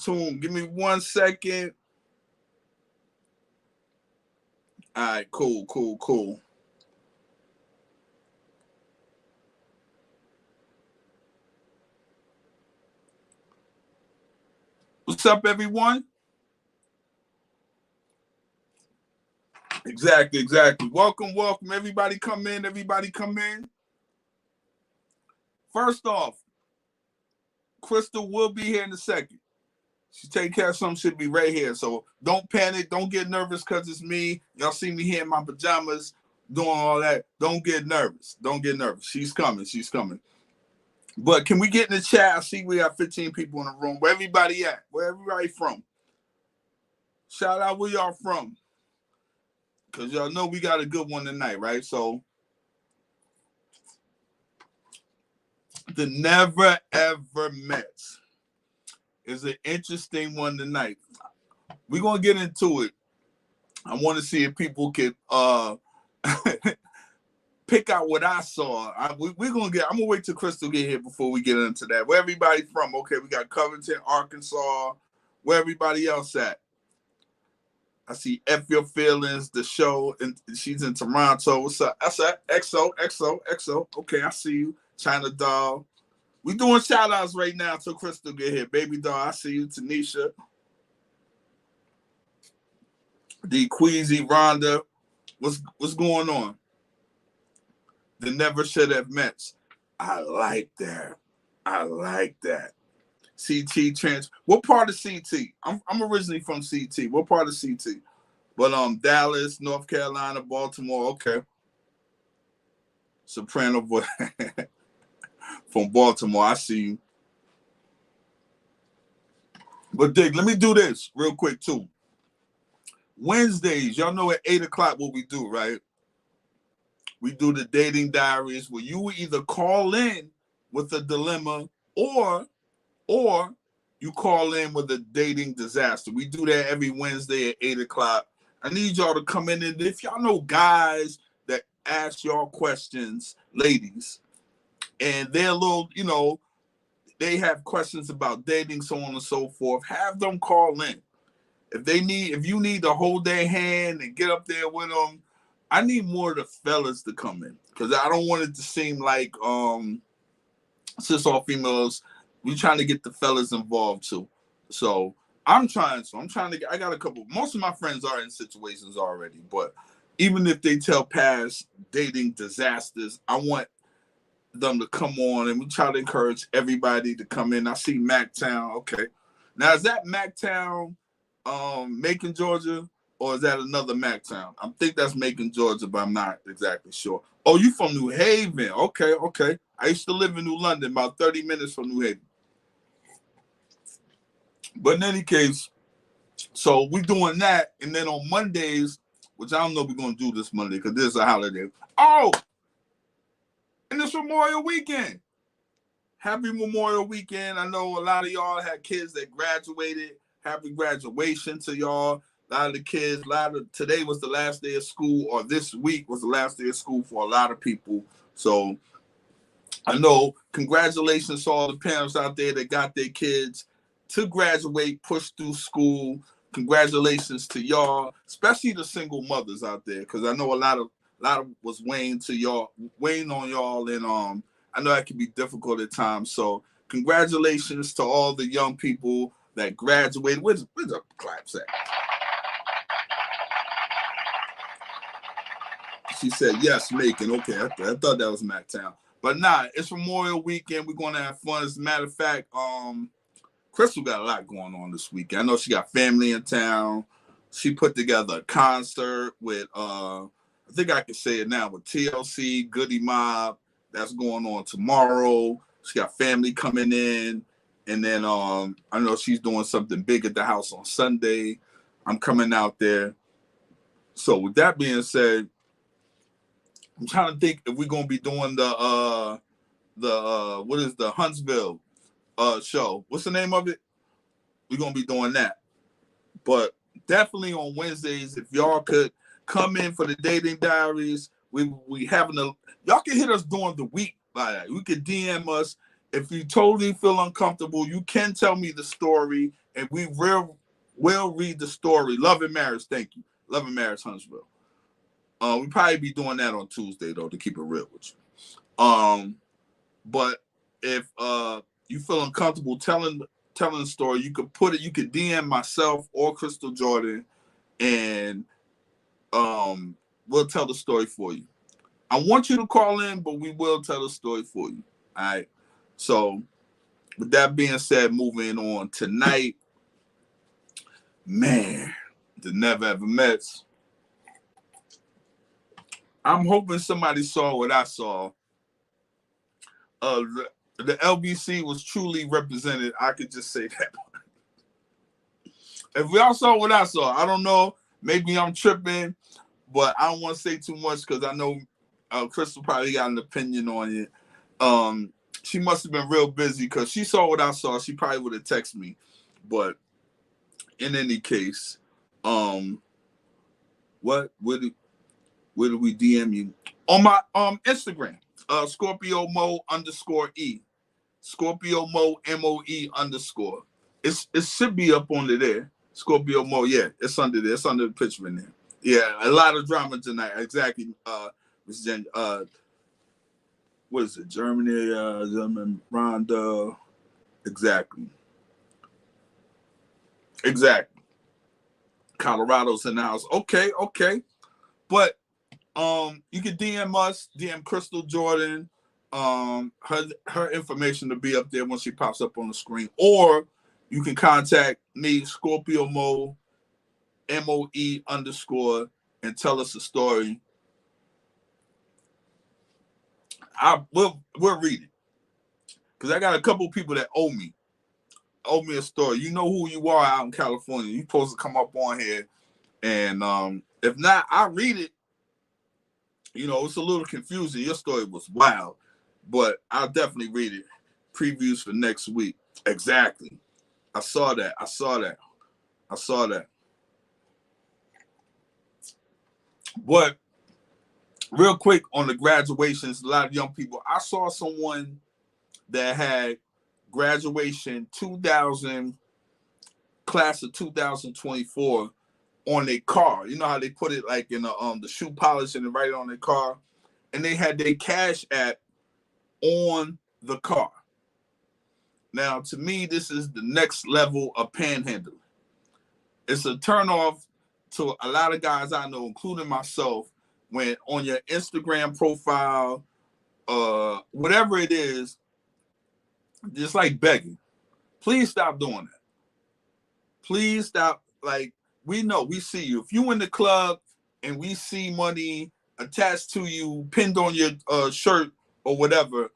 tuned. Give me 1 second. All right, cool. What's up, everyone? Exactly. Welcome. Everybody come in. First off, Christal will be here in a second. She take care of something, she'll be right here. So don't panic, don't get nervous because it's me. Y'all see me here in my pajamas doing all that. Don't get nervous. She's coming. But can we get in the chat? I see we have 15 people in the room. Where everybody at? Where everybody from? Shout out where y'all from. Because y'all know we got a good one tonight, right? So the Never Ever Mets is an interesting one tonight. We're going to get into it. I want to see if people can pick out what I saw. I'm going to wait till Christal get here before we get into that. Where everybody from? Okay, we got Covington, Arkansas. Where everybody else at? I see F Your Feelings, the show, and she's in Toronto. What's up? That's that. XO. Okay, I see you. China Doll. We doing shout outs right now till Christal get here. Baby Doll, I see you. Tanisha. D Queasy, Rhonda. What's going on? The Never Should Have Met. I like that. CT trans. What part of CT? I'm originally from CT. What part of CT? But Dallas, North Carolina, Baltimore. Okay. Soprano boy from Baltimore. I see you. But Dick, let me do this real quick too. Wednesdays, y'all know at 8 o'clock what we do, right? We do the dating diaries where you will either call in with a dilemma or you call in with a dating disaster. We do that every Wednesday at 8 o'clock. I need y'all to come in, and if y'all know guys that ask y'all questions, ladies, and they're a little, they have questions about dating, so on and so forth, have them call in. If you need to hold their hand and get up there with them, I need more of the fellas to come in because I don't want it to seem like cis all females. We're trying to get the fellas involved too. So I'm trying to get. I got a couple. Most of my friends are in situations already, but even if they tell past dating disasters, I want them to come on, and we try to encourage everybody to come in. I see Mactown. Okay, now is that Mactown, Macon, Georgia? Or is that another Mactown? I think that's Macon, Georgia, but I'm not exactly sure. Oh, you from New Haven. Okay. I used to live in New London, about 30 minutes from New Haven. But in any case, so we're doing that. And then on Mondays, which I don't know if we're going to do this Monday because this is a holiday. Oh, and it's Memorial Weekend. Happy Memorial Weekend. I know a lot of y'all had kids that graduated. Happy graduation to y'all. A lot of the kids, today was the last day of school, or this week was the last day of school for a lot of people. So I know, congratulations to all the parents out there that got their kids to graduate, push through school. Congratulations to y'all, especially the single mothers out there, because I know a lot of was weighing on y'all, and I know that can be difficult at times. So congratulations to all the young people that graduated. Where's the claps at? She said, yes, Macon. Okay, I thought that was Mactown. But nah, it's Memorial Weekend. We're going to have fun. As a matter of fact, Christal got a lot going on this weekend. I know she got family in town. She put together a concert with, I think I can say it now, with TLC, Goody Mob. That's going on tomorrow. She got family coming in. And then I know she's doing something big at the house on Sunday. I'm coming out there. So with that being said, I'm trying to think if we're gonna be doing the what is the Huntsville show? What's the name of it? We're gonna be doing that. But definitely on Wednesdays, if y'all could come in for the dating diaries, we having y'all can hit us during the week by that. We could DM us if you totally feel uncomfortable. You can tell me the story and we will read the story. Love and Marriage, thank you. Love and Marriage, Huntsville. We probably be doing that on Tuesday though, to keep it real with you. But if you feel uncomfortable telling the story, you could DM myself or Crystal Jordan, and we'll tell the story for you. I want you to call in, but we will tell the story for you. All right. So with that being said, moving on tonight, man, the Never Ever Mets. I'm hoping somebody saw what I saw. The LBC was truly represented. I could just say that. If y'all saw what I saw, I don't know. Maybe I'm tripping, but I don't want to say too much because I know Crystal probably got an opinion on it. She must have been real busy because she saw what I saw. She probably would have texted me. But in any case, where do we DM you? On my Instagram, Scorpio Moe _E. Scorpio Moe MOE _. It should be up under there. Scorpio Moe, yeah, it's under there. It's under the picture in there. Yeah, a lot of drama tonight. Exactly. Miss Jen, what is it? Germany, Rhonda. Exactly. Colorado's in the house. Okay. But you can DM us, DM Crystal Jordan. Her information to be up there when she pops up on the screen, or you can contact me, Scorpio Moe, MOE _, and tell us a story. We'll read it, because I got a couple people that owe me a story. You know who you are out in California. You're supposed to come up on here, and if not, I'll read it. You know, it's a little confusing. Your story was wild, but I'll definitely read it. Previews for next week. Exactly. I saw that. But real quick on the graduations, a lot of young people. I saw someone that had graduation 2000, class of 2024 on their car. You know how they put it like in the shoe polish and they write it on their car, and they had their Cash App on the car. Now, to me, this is the next level of panhandling. It's a turnoff to a lot of guys I know, including myself, when on your Instagram profile, whatever it is, just like begging. Please stop doing that. Please stop. Like, we know, we see you. If you in the club and we see money attached to you, pinned on your shirt or whatever,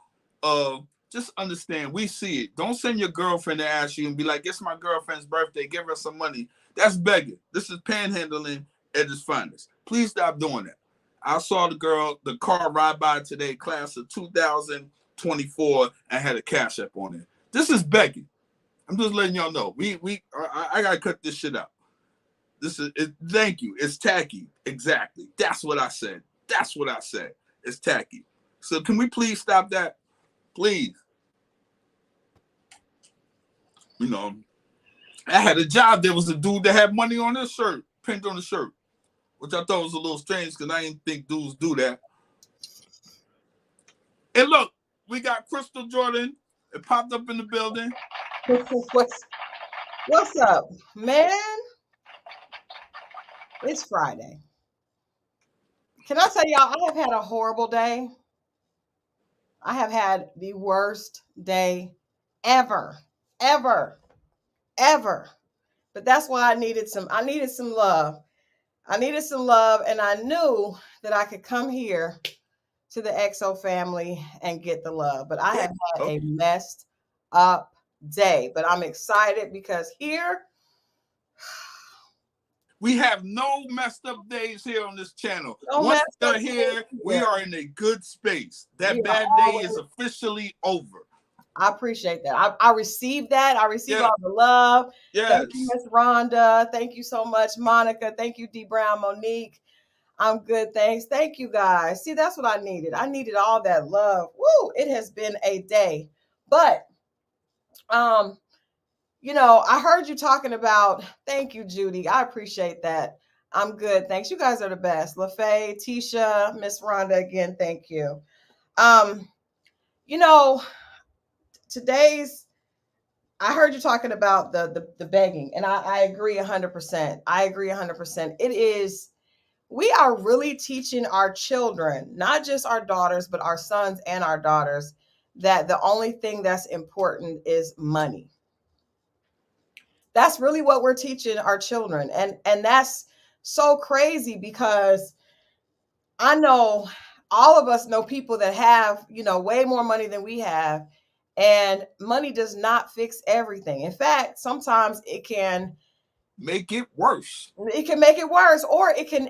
just understand, we see it. Don't send your girlfriend to ask you and be like, it's my girlfriend's birthday, give her some money. That's begging. This is panhandling at its finest. Please stop doing that. I saw the car ride by today, class of 2024, and had a Cash App on it. This is begging. I'm just letting y'all know. I gotta cut this shit out. This is it. Thank you. It's tacky. Exactly. That's what I said. It's tacky. So can we please stop that? Please. You know, I had a job. There was a dude that had money on his shirt, pinned on the shirt, which I thought was a little strange because I didn't think dudes do that. And look, we got Crystal Jordan. It popped up in the building. What's up, man? It's Friday. Can I tell y'all, I have had a horrible day. I have had the worst day ever. But that's why I needed some love. And I knew that I could come here to the XO family and get the love. But I have had a messed up day. But I'm excited because here we have no messed up days here on this channel. Once they're here, we are in a good space. That bad day is officially over. I appreciate that. I received that. I received all the love. Yes. Thank you, Miss Rhonda. Thank you so much, Monica. Thank you, D. Brown, Monique. I'm good. Thanks. Thank you, guys. See, that's what I needed. I needed all that love. Woo! It has been a day. But, I heard you talking about, thank you, Jody. I appreciate that. I'm good. Thanks. You guys are the best. LaFay, Tisha, Miss Rhonda, again, thank you. Um, you know, today's I heard you talking about the begging, and I agree 100%. I agree 100%. It is we are really teaching our children, not just our daughters, but our sons and our daughters, that the only thing that's important is money. That's really what we're teaching our children. And that's so crazy because I know all of us know people that have, way more money than we have. And money does not fix everything. In fact, sometimes it can make it worse. It can make it worse, or it can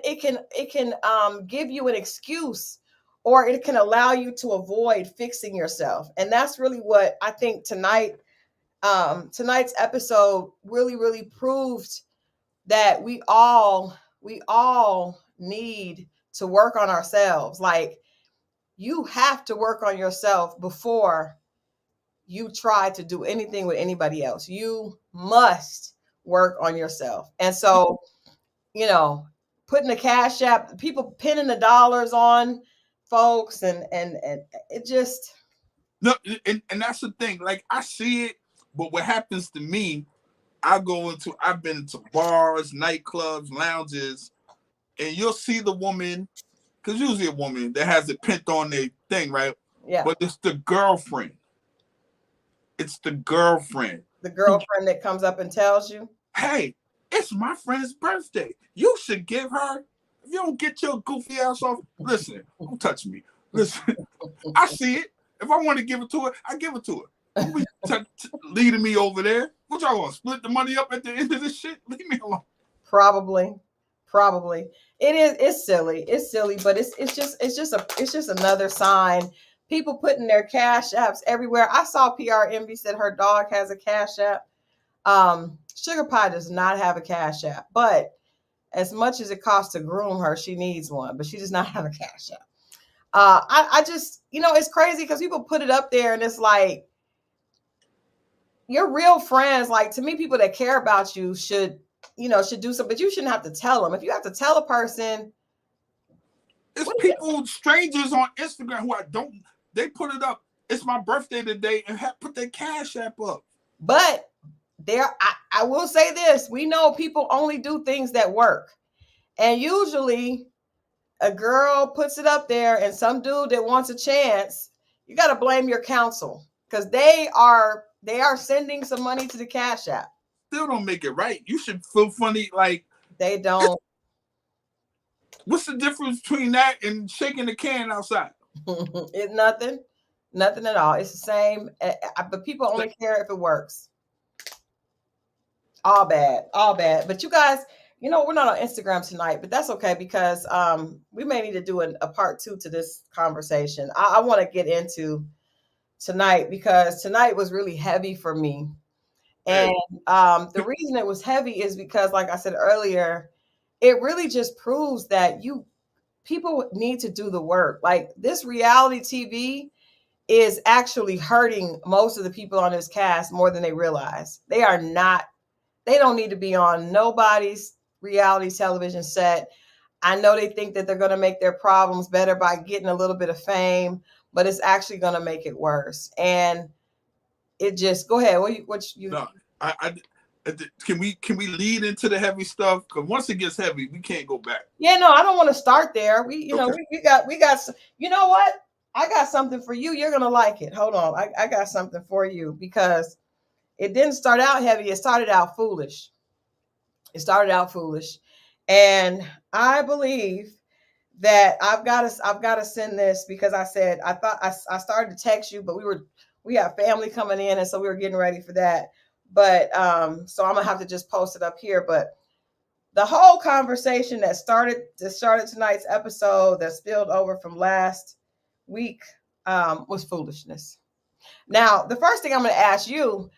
give you an excuse, or it can allow you to avoid fixing yourself. And that's really what I think tonight's episode really proved, that we all need to work on ourselves. Like, you have to work on yourself before you try to do anything with anybody else. You must work on yourself. And so, putting the cash app, people pinning the dollars on folks, and it just no, and that's the thing. Like, I see it, but what happens to me, I've been into bars, nightclubs, lounges, and you'll see the woman, because usually a woman that has it pinned on their thing, right? Yeah. But it's the girlfriend. It's the girlfriend. The girlfriend that comes up and tells you, hey, it's my friend's birthday. You should give her, if you don't get your goofy ass off, listen, don't touch me. Listen, I see it. If I want to give it to her, I give it to her. Don't be leading me over there. What y'all want to split the money up at the end of this shit? Leave me alone. Probably. It's silly. It's silly, but it's just another sign. People putting their cash apps everywhere. I saw PR Envy said her dog has a cash app. Sugar Pie does not have a cash app, but as much as it costs to groom her, she needs one, but she does not have a cash app. I just, it's crazy because people put it up there and it's like, your real friends, like, to me, people that care about you should do something, but you shouldn't have to tell them. If you have to tell a person, it's people, strangers on Instagram who they put it up. It's my birthday today, and put their cash app up. But I will say this: we know people only do things that work, and usually a girl puts it up there, and some dude that wants a chance, you got to blame your counsel, because they are sending some money to the cash app. Still don't make it right. You should feel funny, like they don't. What's the difference between that and shaking the can outside? It's nothing at all. It's the same, but people only care if it works. All bad. But you guys, we're not on Instagram tonight, but that's okay, because we may need to do a part 2 to this conversation. I want to get into tonight, because tonight was really heavy for me. And the reason it was heavy is because, like I said earlier, it really just proves that people need to do the work. Like, this reality TV is actually hurting most of the people on this cast more than they realize. They don't need to be on nobody's reality television set. I know they think that they're going to make their problems better by getting a little bit of fame, but it's actually going to make it worse. And it just, go ahead. No, can we lead into the heavy stuff? Because once it gets heavy, we can't go back. Yeah, no, I don't want to start there. We got, you know what? I got something for you. You're going to like it. Hold on. I got something for you, because it didn't start out heavy. It started out foolish. And I believe that I've got to send this, because I started to text you, but we have family coming in, and so we were getting ready for that. But so I'm gonna have to just post it up here. But the whole conversation that started tonight's episode, that spilled over from last week, was foolishness. Now, the first thing I'm going to ask you,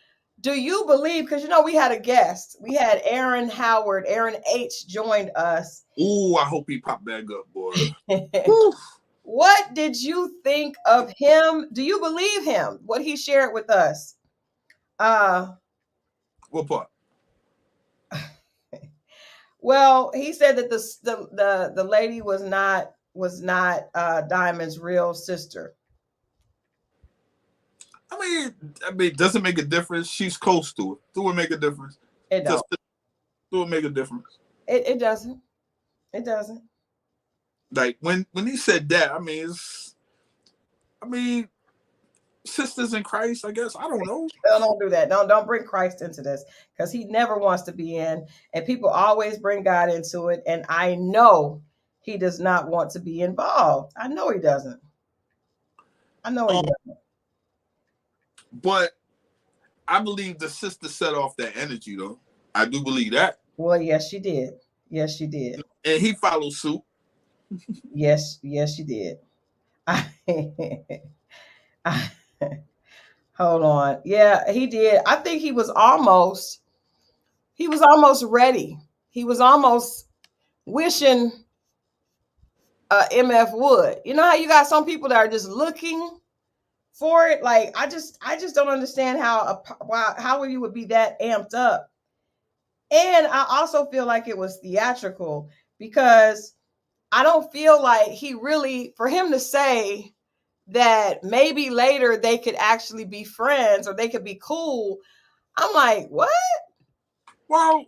do you believe, because we had a guest, we had Aaron H joined us. Ooh, I hope he popped back up, boy. What did you think of him? Do you believe him, what he shared with us? What part? Well, he said that the lady was not Diamond's real sister. I mean, does it make a difference? She's close to it. Do it make a difference? It don't. Do it make a difference? It doesn't. It doesn't. Like when he said that, I mean, sisters in Christ, I guess. I don't know. Don't do that. Don't bring Christ into this, because he never wants to be in, and people always bring God into it. And I know he does not want to be involved. I know he doesn't. I know he doesn't. But I believe the sister set off that energy, though. I do believe that. Well, yes, she did. Yes, she did. And he followed suit. Yes, she did. Hold on. Yeah, he did. I think he was almost ready. He was almost wishing MF would. You know how you got some people that are just looking for it? Like, I just don't understand how you would be that amped up. And I also feel like it was theatrical, because I don't feel like he really, for him to say that maybe later they could actually be friends or they could be cool. I'm like, what? Well,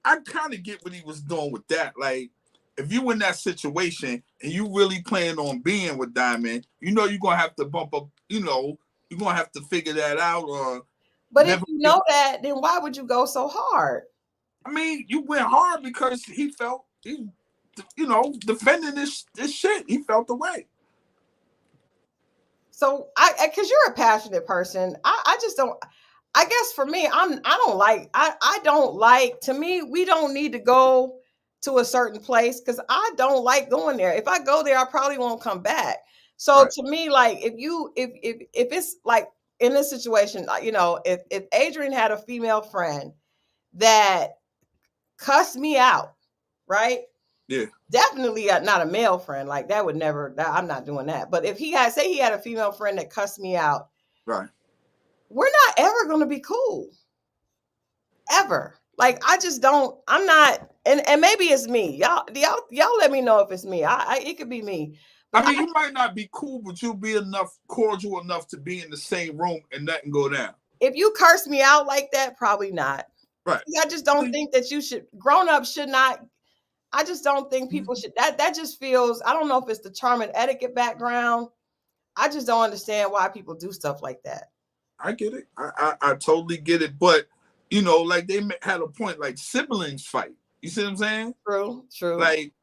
I kind of get what he was doing with that. Like, if you in that situation and you really plan on being with Diamond, you're going to have to bump up, you're going to have to figure that out. But if you know that, then why would you go so hard? I mean, you went hard because he felt, defending this shit. He felt the way. So because you're a passionate person, I just don't. I guess for me, I don't like. To me, we don't need to go to a certain place, because I don't like going there. If I go there, I probably won't come back. So to me, like, if it's like in this situation, if Adrian had a female friend that cussed me out, right? Yeah. Definitely not a male friend. Like, that would never, I'm not doing that. But if he had a female friend that cussed me out, right, we're not ever going to be cool. Ever. Like, I just don't, I'm not, and maybe it's me. Y'all let me know if it's me. It could be me. But you might not be cool, but you'll be cordial enough to be in the same room and nothing go down. If you curse me out like that, probably not. Right. I just don't think that grown-ups should not. I just don't think people should. That just feels, I don't know if it's the charm and etiquette background. I just don't understand why people do stuff like that. I get it. I totally get it. But, like, they had a point, like siblings fight. You see what I'm saying? True. Like,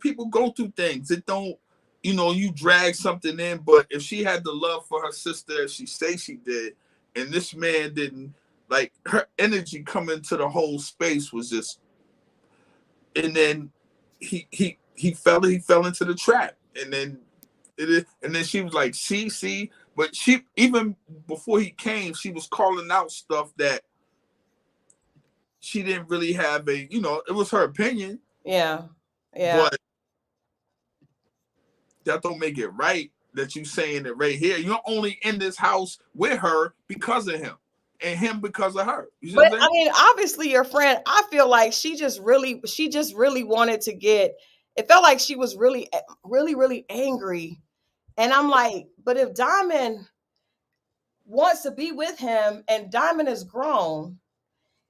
people go through things. It don't, you drag something in. But if she had the love for her sister, as she say she did, and this man didn't, like, her energy coming to the whole space was just, and then he fell into the trap, and then she was like, see, but she, even before he came, she was calling out stuff that she didn't really have it was her opinion. Yeah. But that don't make it right that you saying it right here. You're only in this house with her because of him, and him because of her. But I mean, obviously your friend, I feel like she just really wanted to get, it felt like she was really, really, really angry. And I'm like, but if Diamond wants to be with him and Diamond is grown.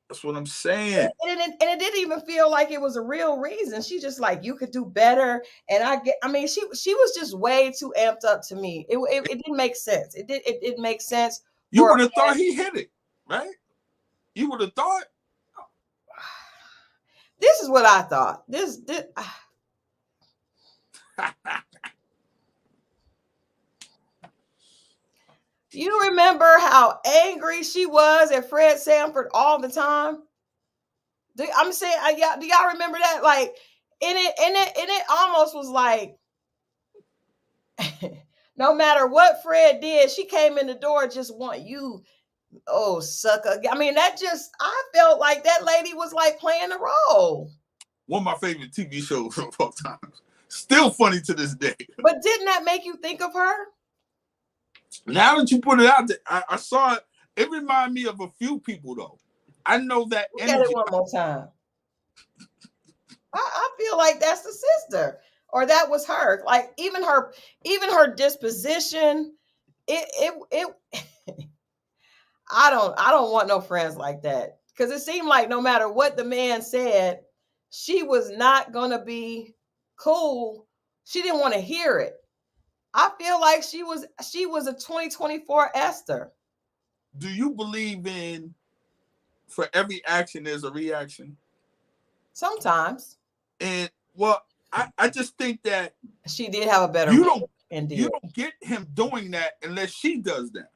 That's what I'm saying. And it didn't even feel like it was a real reason. She just like, you could do better. And she was just way too amped up to me. It didn't make sense. It didn't make sense. You would have thought he hit it, right? You would have thought. This is what I thought. This You remember how angry she was at Fred Sanford all the time? I'm saying, do y'all remember that? Like, and it almost was like, no matter what Fred did, she came in the door just want you. Oh, sucker. I mean, I felt like that lady was like playing the role. One of my favorite TV shows of all time. Still funny to this day. But didn't that make you think of her? Now that you put it out there, I saw it It reminded me of a few people though. I know that Look at it energy. one more time. I feel like that's the sister, or that was her. Like even her disposition. It I don't want no friends like that, because it seemed like no matter what the man said, she was not gonna be cool. She didn't want to hear it. I feel like she was a 2024 Esther. Do you believe in for every action there's a reaction? Sometimes And well, I just think that she did have a better you don't indeed. get him doing that unless she does that.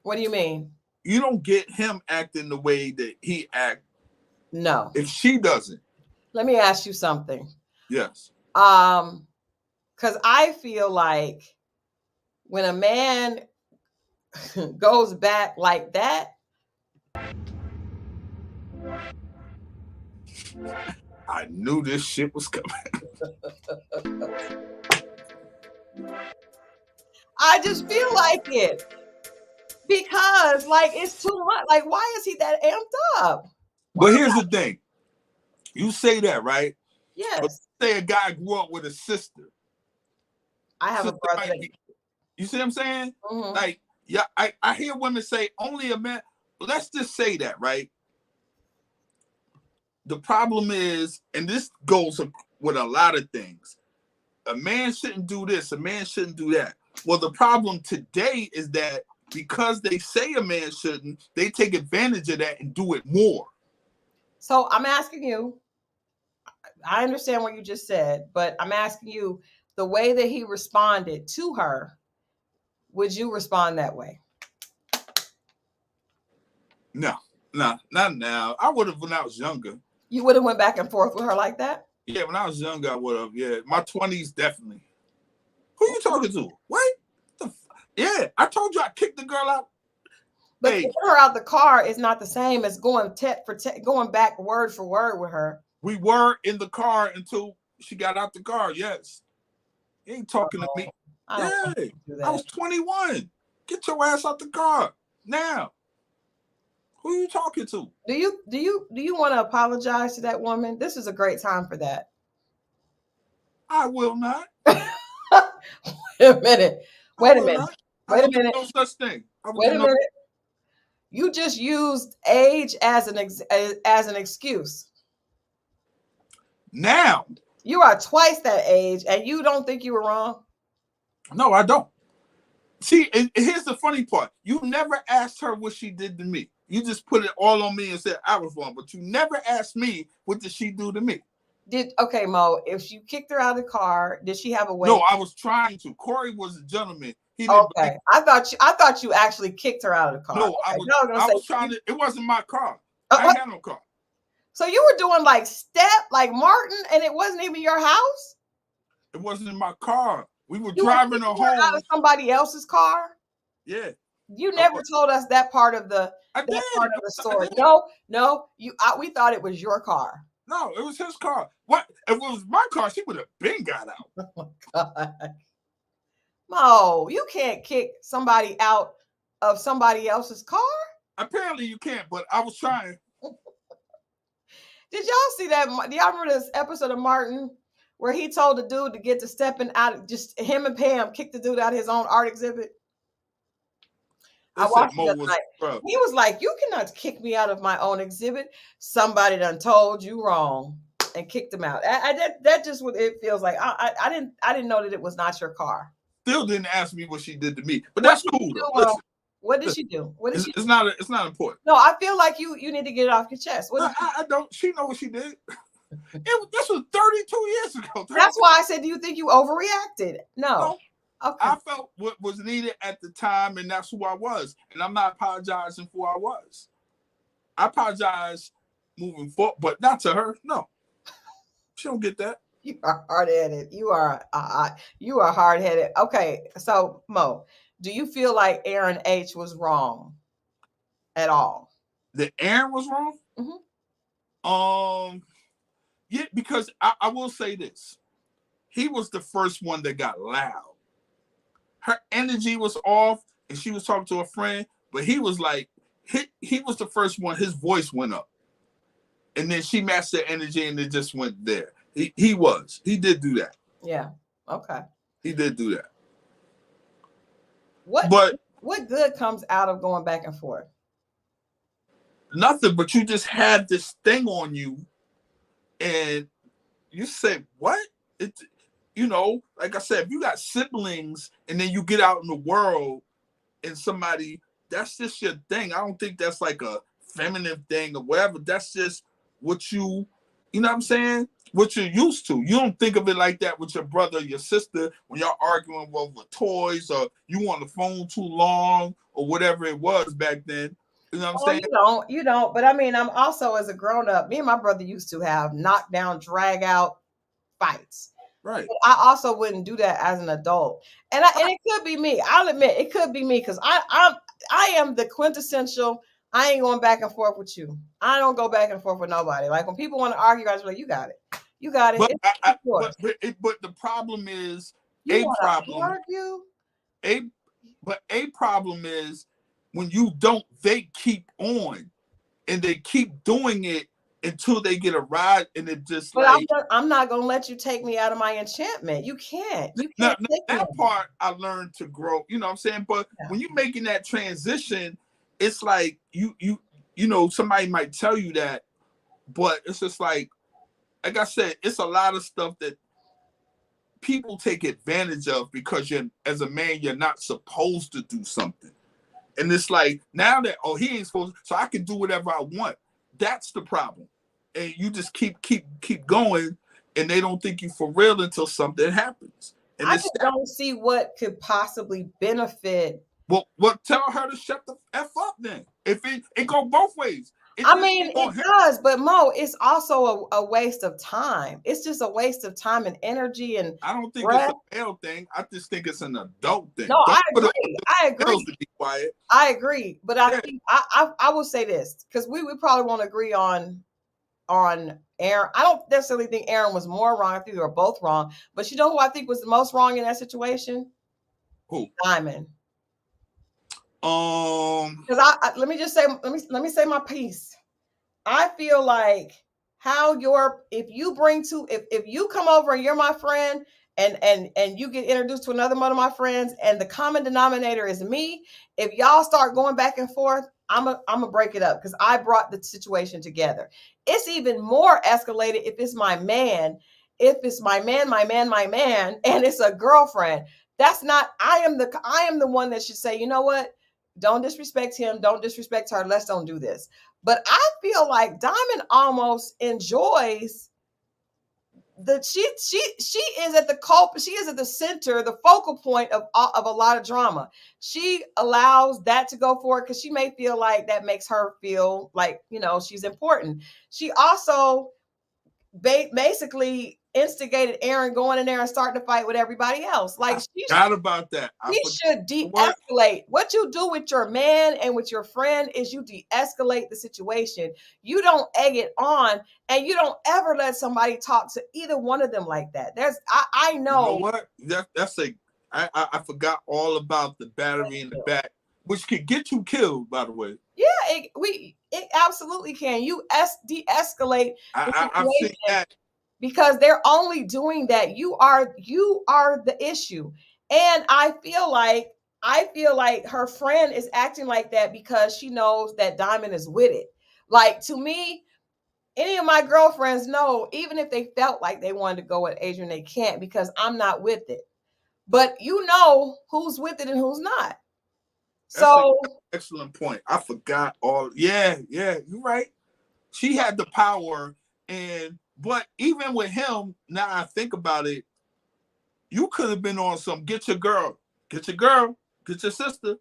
What do you mean? You don't get him acting the way that he act. No. If she doesn't. Let me ask you something. Yes. Because I feel like when a man goes back like that, I knew this shit was coming. I just feel like it. Because like it's too much. Like, why is he that amped up? But here's the thing. You say that, right? Yes. But say a guy grew up with a sister. I have a brother. You see what I'm saying? Mm-hmm. Like, yeah, I hear women say only a man. Let's just say that, right? The problem is, and this goes with a lot of things, a man shouldn't do this, a man shouldn't do that. Well, the problem today is that because they say a man shouldn't, they take advantage of that and do it more. So I'm asking you, I understand what you just said, but I'm asking you, the way that he responded to her, would you respond that way? No, not now. I would have when I was younger. You would have went back and forth with her like that? Yeah, when I was younger, I would have. Yeah, my 20s, definitely. Who you talking to? What? Yeah, I told you I kicked the girl out. But kicking her out the car is not the same as going going back word for word with her. We were in the car until she got out the car. Yes, he ain't talking to me. I was 21. Get your ass out the car now. Who are you talking to? Do you want to apologize to that woman? This is a great time for that. I will not. Wait a minute. Wait a minute. Wait a minute. No such thing. Wait a minute. You just used age as an excuse. Now you are twice that age, and you don't think you were wrong? No, I don't. See, and here's the funny part. You never asked her what she did to me. You just put it all on me and said I was wrong, but you never asked me what did she do to me. Okay, Mo, if you kicked her out of the car, did she have a way? No, I was trying to. Corey was a gentleman. He didn't okay. I thought you actually kicked her out of the car. No, okay. I was trying to. It wasn't my car. I had no car. So you were doing like like Martin, and it wasn't even your house? It wasn't in my car. We were driving her home out of somebody else's car. Yeah. You never told us that part of the part of the story. No. We thought it was your car. No, it was his car. What? If it was my car, she would have been got out. Oh my God. Mo, you can't kick somebody out of somebody else's car? Apparently you can't, but I was trying. Did y'all see that? Do y'all remember this episode of Martin where he told the dude to get to stepping out, just him and Pam kicked the dude out of his own art exhibit? I watched it night. He was like, "You cannot kick me out of my own exhibit. Somebody done told you wrong," and kicked him out. That just what it feels like. I didn't know that it was not your car. Still didn't ask me what she did to me, but that's cool. What did she do? It's not important. No, I feel like you need to get it off your chest. I don't. She know what she did. This was 32 years ago. That's why I said, do you think you overreacted? No. Okay. I felt what was needed at the time, and that's who I was. And I'm not apologizing for who I was. I apologize moving forward, but not to her. No, she don't get that. You are hard-headed. You are hard-headed. Okay, so Mo, do you feel like Aaron H was wrong at all? That Aaron was wrong? Mm-hmm. Yeah, because I will say this. He was the first one that got loud. Her energy was off. and she was talking to a friend, but he was like, he was the first one. His voice went up, and then she matched the energy, and it just went there. He did do that. Yeah. Okay. He did do that. What good comes out of going back and forth? Nothing, but you just had this thing on you, and you say, what? Like I said, if you got siblings and then you get out in the world and somebody, that's just your thing. I don't think that's like a feminine thing or whatever. That's just what you know what I'm saying? What you're used to. You don't think of it like that with your brother or your sister when y'all arguing over toys or you on the phone too long or whatever it was back then. You know what I'm saying? You don't. But I mean, I'm also, as a grown up, me and my brother used to have knockdown, drag out fights. Right. But I also wouldn't do that as an adult. And it could be me. I'll admit it could be me because I am the quintessential. I ain't going back and forth with you. I don't go back and forth with nobody. Like when people want to argue, I just be like, you got it. You got it. But the problem is a problem is when you don't, they keep on and they keep doing it until they get a ride, and it just I'm not gonna let you take me out of my enchantment. You can't. That part I learned to grow. You know what I'm saying? But when you're making that transition, it's like you know, somebody might tell you that, but it's just like I said, it's a lot of stuff that people take advantage of because as a man, you're not supposed to do something. And it's like now that, he ain't supposed to, so I can do whatever I want. That's the problem. And you just keep going, and they don't think you for real until something happens. And I just don't see what could possibly benefit. Well, tell her to shut the F up then. If it go both ways. It does, but Mo, it's also a waste of time. It's just a waste of time and energy. And I don't think it's a male thing. I just think it's an adult thing. No, I agree. To be quiet. I agree, but I think I will say this because we probably won't agree on Aaron. I don't necessarily think Aaron was more wrong. I think they were both wrong. But you know who I think was the most wrong in that situation? Who? Diamond. Because let me say my piece. I feel like if you come over and you're my friend and you get introduced to another one of my friends and the common denominator is me, if y'all start going back and forth, I'm gonna break it up because I brought the situation together. It's even more escalated if it's my man, and it's a girlfriend. That's not. I am the one that should say, you know what? Don't disrespect him. Don't disrespect her. Let's don't do this. But I feel like Diamond almost enjoys she is at she is at the center, the focal point of a lot of drama. She allows that to go forward because she may feel like that makes her feel like, she's important. She also basically instigated Aaron going in there and starting to fight with everybody else. Like about that. She should de-escalate. What you do with your man and with your friend is you de-escalate the situation. You don't egg it on, and you don't ever let somebody talk to either one of them like that. I know. You know what? I forgot all about the battery in the back, which could get you killed, by the way. Yeah, it absolutely can. You de-escalate the situation. I've seen that. Because they're only doing that. You are the issue. And I feel like her friend is acting like that because she knows that Diamond is with it. Like, to me, any of my girlfriends know, even if they felt like they wanted to go with Adrian, they can't because I'm not with it. But you know who's with it and who's not. That's an excellent point. I forgot all. Yeah, you're right. She had the power, but even with him, now I think about it, you could have been on some get your girl, get your sister.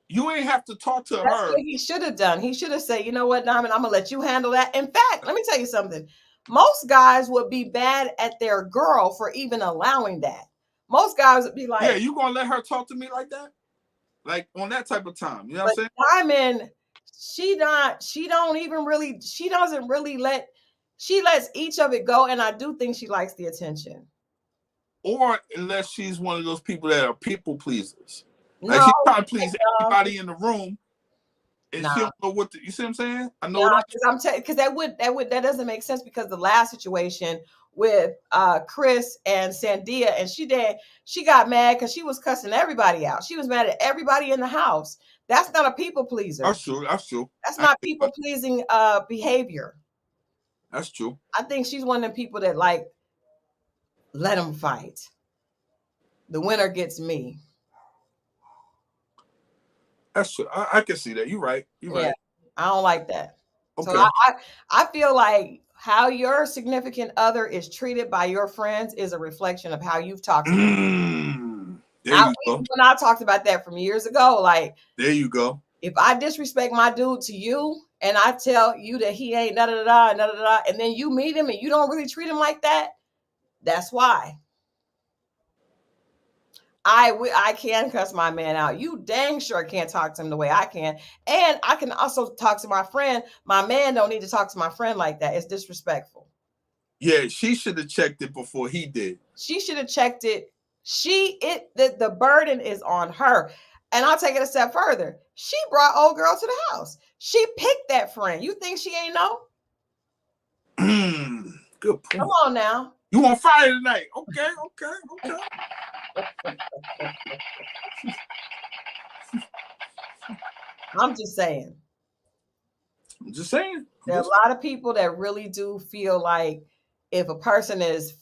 You ain't have to talk to That's her. What he should have done. He should have said, you know what, Diamond, I'm gonna let you handle that. In fact, let me tell you something. Most guys would be bad at their girl for even allowing that. Most guys would be like, yeah, you gonna let her talk to me like that? Like on that type of time. You know what I'm saying? Diamond, she lets each of it go, and I do think she likes the attention. Or unless she's one of those people that are people pleasers. Like No, she trying to please everybody in the room, and nah. she don't know what to, you see what I'm saying? I know Yeah, that. because that doesn't make sense, because the last situation with Chris and Sandia, and she got mad because she was cussing everybody out. She was mad at everybody in the house. That's not a people pleaser. That's true. That's true. That's not people pleasing behavior. That's true. I think she's one of the people that like, let them fight. The winner gets me. That's true. I can see that. You're right. You're right. I don't like that. Okay. So I feel like how your significant other is treated by your friends is a reflection of how you've talked to them. There you go. When I talked about that from years ago, like, there you go. If I disrespect my dude to you and I tell you that he ain't da da da da da da, and then you meet him and you don't really treat him like that, that's why. I can cuss my man out. You dang sure can't talk to him the way I can. And I can also talk to my friend. My man don't need to talk to my friend like that. It's disrespectful. Yeah, she should have checked it before he did. She should have checked it. The burden is on her. And I'll take it a step further. She brought old girl to the house. She picked that friend. You think she ain't know? Good point. Come on now. You on fire tonight. Okay. I'm just saying. There are a lot of people that really do feel like if a person is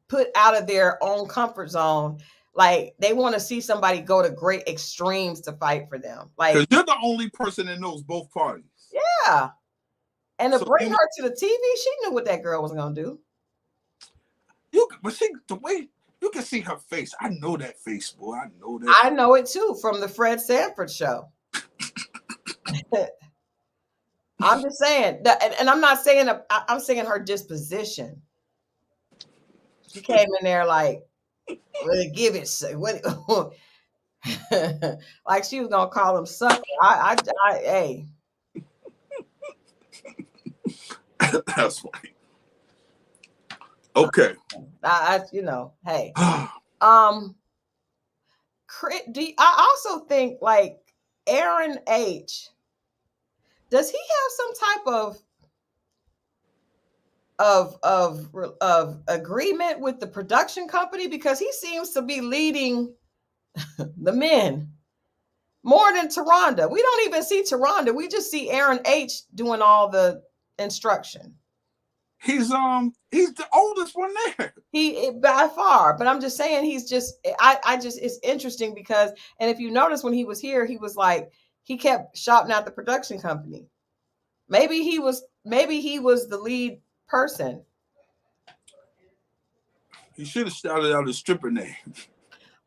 put out of their own comfort zone, like they want to see somebody go to great extremes to fight for them. Like, because you're the only person that knows both parties. Yeah. And to bring her to the TV, she knew what that girl was gonna do. The way you can see her face, I know that face, boy. I know that. I know it too from the Fred Sanford show. I'm just saying that, and I'm not saying I'm saying her disposition. She came in there like, give it, like she was gonna call him sucker. Hey. That's funny. Okay. Hey. I also think like Aaron H. Does he have some type of agreement with the production company, because he seems to be leading the men more than Taronda? We don't even see Taronda. We just see Aaron H. doing all the instruction. He's the oldest one there. He by far, but I'm just saying it's interesting because, and if you notice when he was here, he was like, he kept shouting out the production company. Maybe he was the lead person. He should have shouted out his stripper name.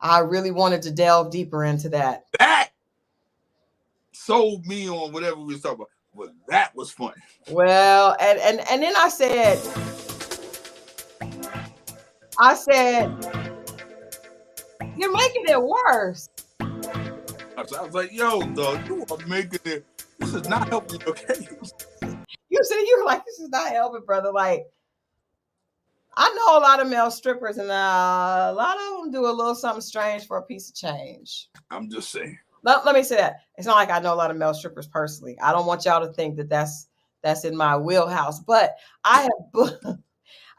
I really wanted to delve deeper into that. That sold me on whatever we was talking about. But that was funny. Well, and then I said, you're making it worse. I was like, yo, dog, you are making it. This is not helping your case. You were like, this is not helping, brother. Like, I know a lot of male strippers, and a lot of them do a little something strange for a piece of change. I'm just saying. Let me say that. It's not like I know a lot of male strippers personally. I don't want y'all to think that that's in my wheelhouse. But I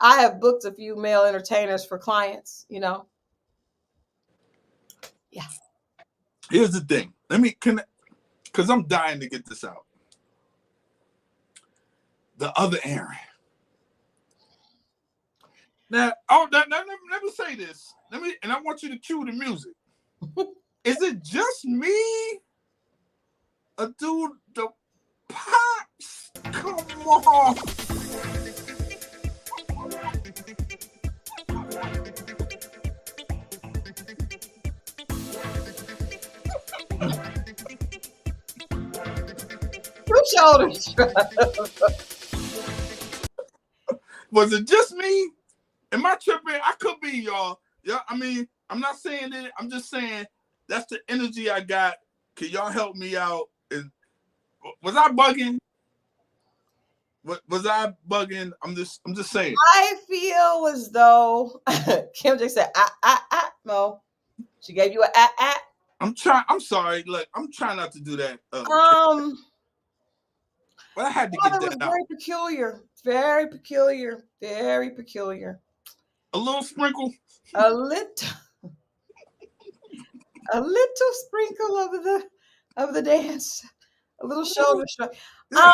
have booked a few male entertainers for clients, Yeah. Here's the thing. Because I'm dying to get this out. The other Aaron. Now, let me say this. And I want you to cue the music. Is it just me? A dude, the pops? Come on. Two shoulders. Was it just me? Am I tripping? I could be, y'all. Yeah, I mean, I'm not saying it. I'm just saying that's the energy I got. Can y'all help me out? Was I bugging? Was I bugging? I'm just saying. I feel as though Kim just said, Mo. She gave you I'm sorry. Look, I'm trying not to do that. But I had to get Father was that out. very peculiar. Very peculiar. Very peculiar. A little sprinkle. A little sprinkle of the dance. A little shoulder shrug. Yeah.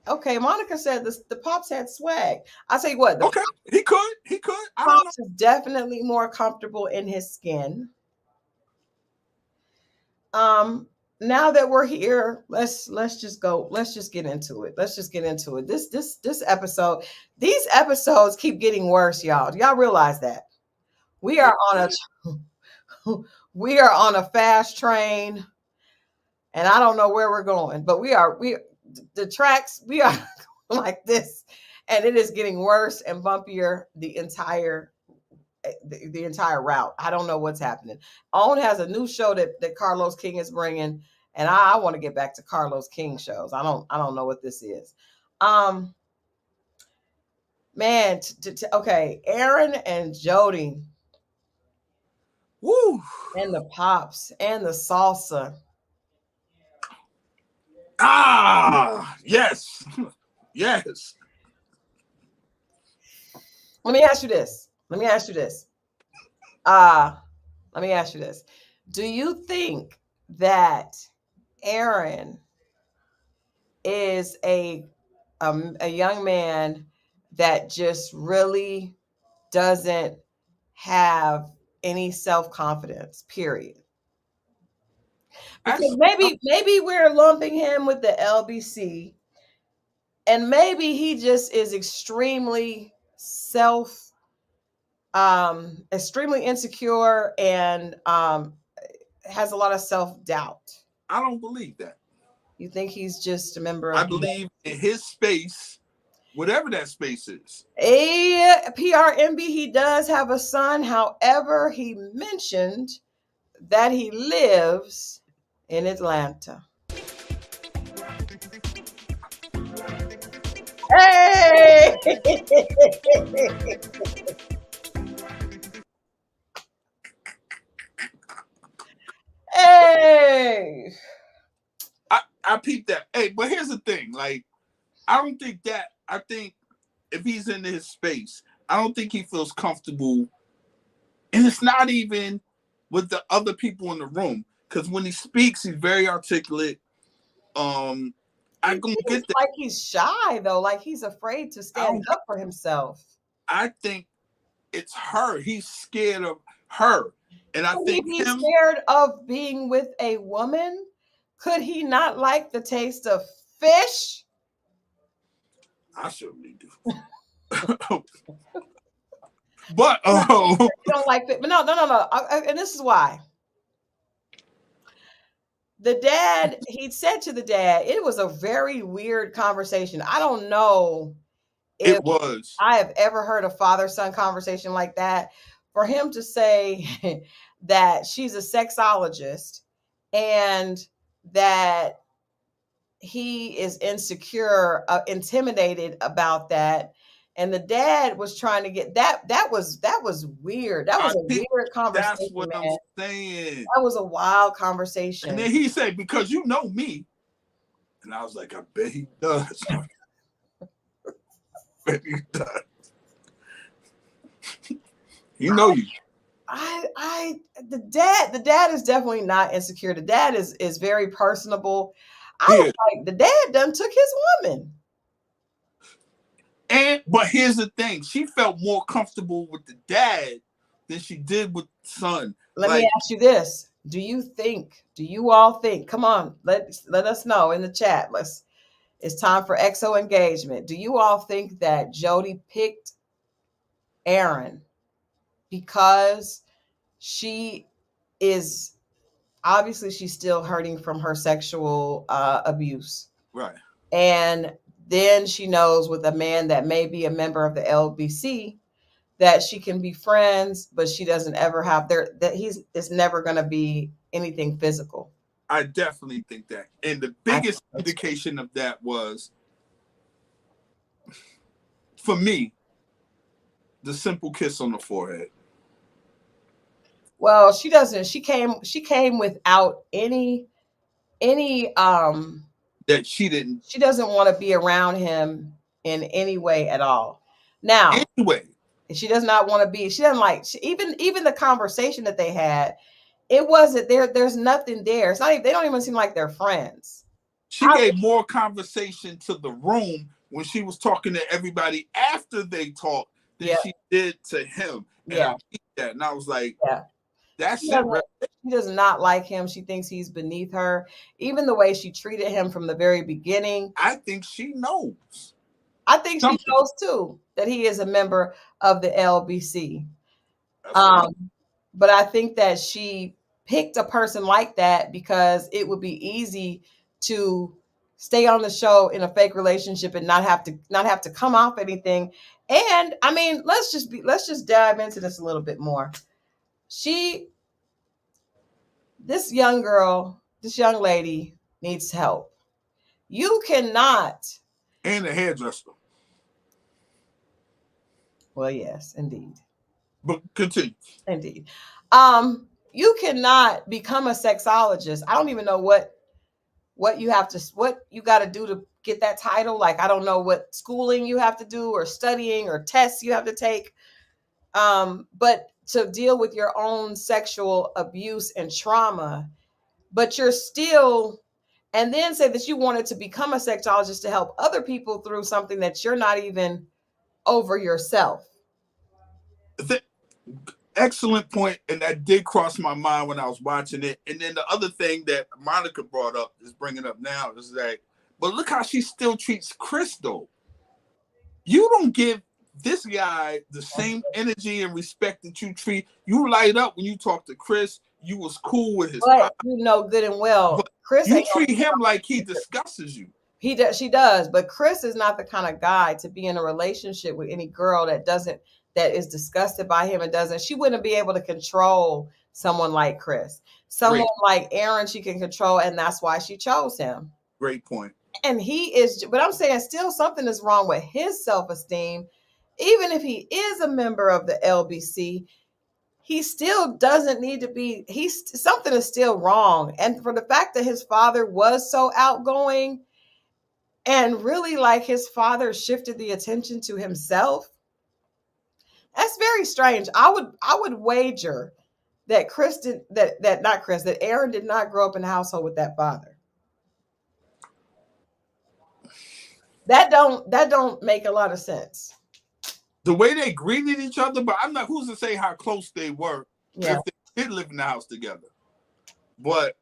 Okay, Monica said the Pops had swag. I tell you what, Okay, he could. I don't know. Pops is definitely more comfortable in his skin. Now that we're here, let's just go. Let's just get into it. This episode, these episodes keep getting worse, y'all. Do y'all realize that? We are on a fast train, and I don't know where we're going, but we are like this, and it is getting worse and bumpier the entire route. I don't know what's happening. Owen has a new show that Carlos King is bringing, and I want to get back to Carlos King shows. I don't know what this is. Man, okay, Aaron and Jody. Woo! And the Pops and the salsa. Yes. Yes. Let me ask you this. Do you think that Aaron is a young man that just really doesn't have any self-confidence, period? Because maybe we're lumping him with the LBC, and maybe he just is extremely extremely insecure and has a lot of self-doubt. I don't believe that. You think he's just a member of... I believe in his space, whatever that space is. PRMB, he does have a son. However, he mentioned that he lives in Atlanta. Hey! Hey! I peeped that. Hey, but here's the thing. Like, I think if he's in his space, I don't think he feels comfortable. And it's not even with the other people in the room. Because when he speaks, he's very articulate. I gonna get that. Like he's shy though, like he's afraid to stand up for himself. I think it's her. He's scared of her. And I think he's scared of being with a woman. Could he not like the taste of fish? I certainly do. But you don't like it. But no. And this is why. The dad, he said to the dad, it was a very weird conversation. I don't know if I have ever heard a father-son conversation like that. For him to say that she's a sexologist and that he is insecure, intimidated about that. And the dad was trying to get that was weird. That was a weird conversation. That's what I'm saying. That was a wild conversation. And then he said, because you know me. And I was like, I bet he does. I bet he does. You know you. The dad is definitely not insecure. The dad is very personable. I was like, the dad done took his woman. But here's the thing, she felt more comfortable with the dad than she did with the son. Let me ask you this. Do you all think, come on, let us know in the chat. It's time for XO engagement. Do you all think that Jody picked Aaron because she is obviously she's still hurting from her sexual abuse? Right. And then she knows with a man that may be a member of the LBC that she can be friends, but she doesn't ever have it's never going to be anything physical. I definitely think that. And the biggest indication of that was, for me, the simple kiss on the forehead. Well, she doesn't. She came without any that she didn't she doesn't want to be around him in any way at all. Now, anyway. she does not want to be. She doesn't like even the conversation that they had. It wasn't there. There's nothing there. It's not even, they don't even seem like they're friends. She gave more conversation to the room when she was talking to everybody after they talked than she did to him. And I beat that. And I was like, that's it. Right? She does not like him. She thinks he's beneath her. Even the way she treated him from the very beginning. I think she knows. I think she knows too that he is a member of the LBC. But I think that she picked a person like that because it would be easy to stay on the show in a fake relationship and not have to come off anything. And I mean, let's just dive into this a little bit more. This young lady needs help. You cannot. And a hairdresser. Well, yes, indeed. But continue. Indeed. You cannot become a sexologist. I don't even know what you got to do to get that title. Like, I don't know what schooling you have to do or studying or tests you have to take. But to deal with your own sexual abuse and trauma, but you're still, and then say that you wanted to become a sexologist to help other people through something that you're not even over yourself. Excellent point, and that did cross my mind when I was watching it. And then the other thing that Monica brought up, is bringing up now, is that, but look how she still treats Christal. You don't give this guy the same energy and respect that you treat. You light up when you talk to Chris. You was cool with his. But you know good and well, but Chris. You treat him like he discusses you. She does, but Chris is not the kind of guy to be in a relationship with any girl that is disgusted by him and doesn't. She wouldn't be able to control someone like Chris. Someone like Aaron, she can control, and that's why she chose him. Great point. And he is, but I'm saying still something is wrong with his self-esteem. Even if he is a member of the LBC, he still doesn't need to be, something is still wrong. And for the fact that his father was so outgoing and really like his father shifted the attention to himself, that's very strange. I would wager that that Aaron did not grow up in a household with that father. That don't make a lot of sense. The way they greeted each other, but I'm not, who's to say how close they were if they did live in the house together. But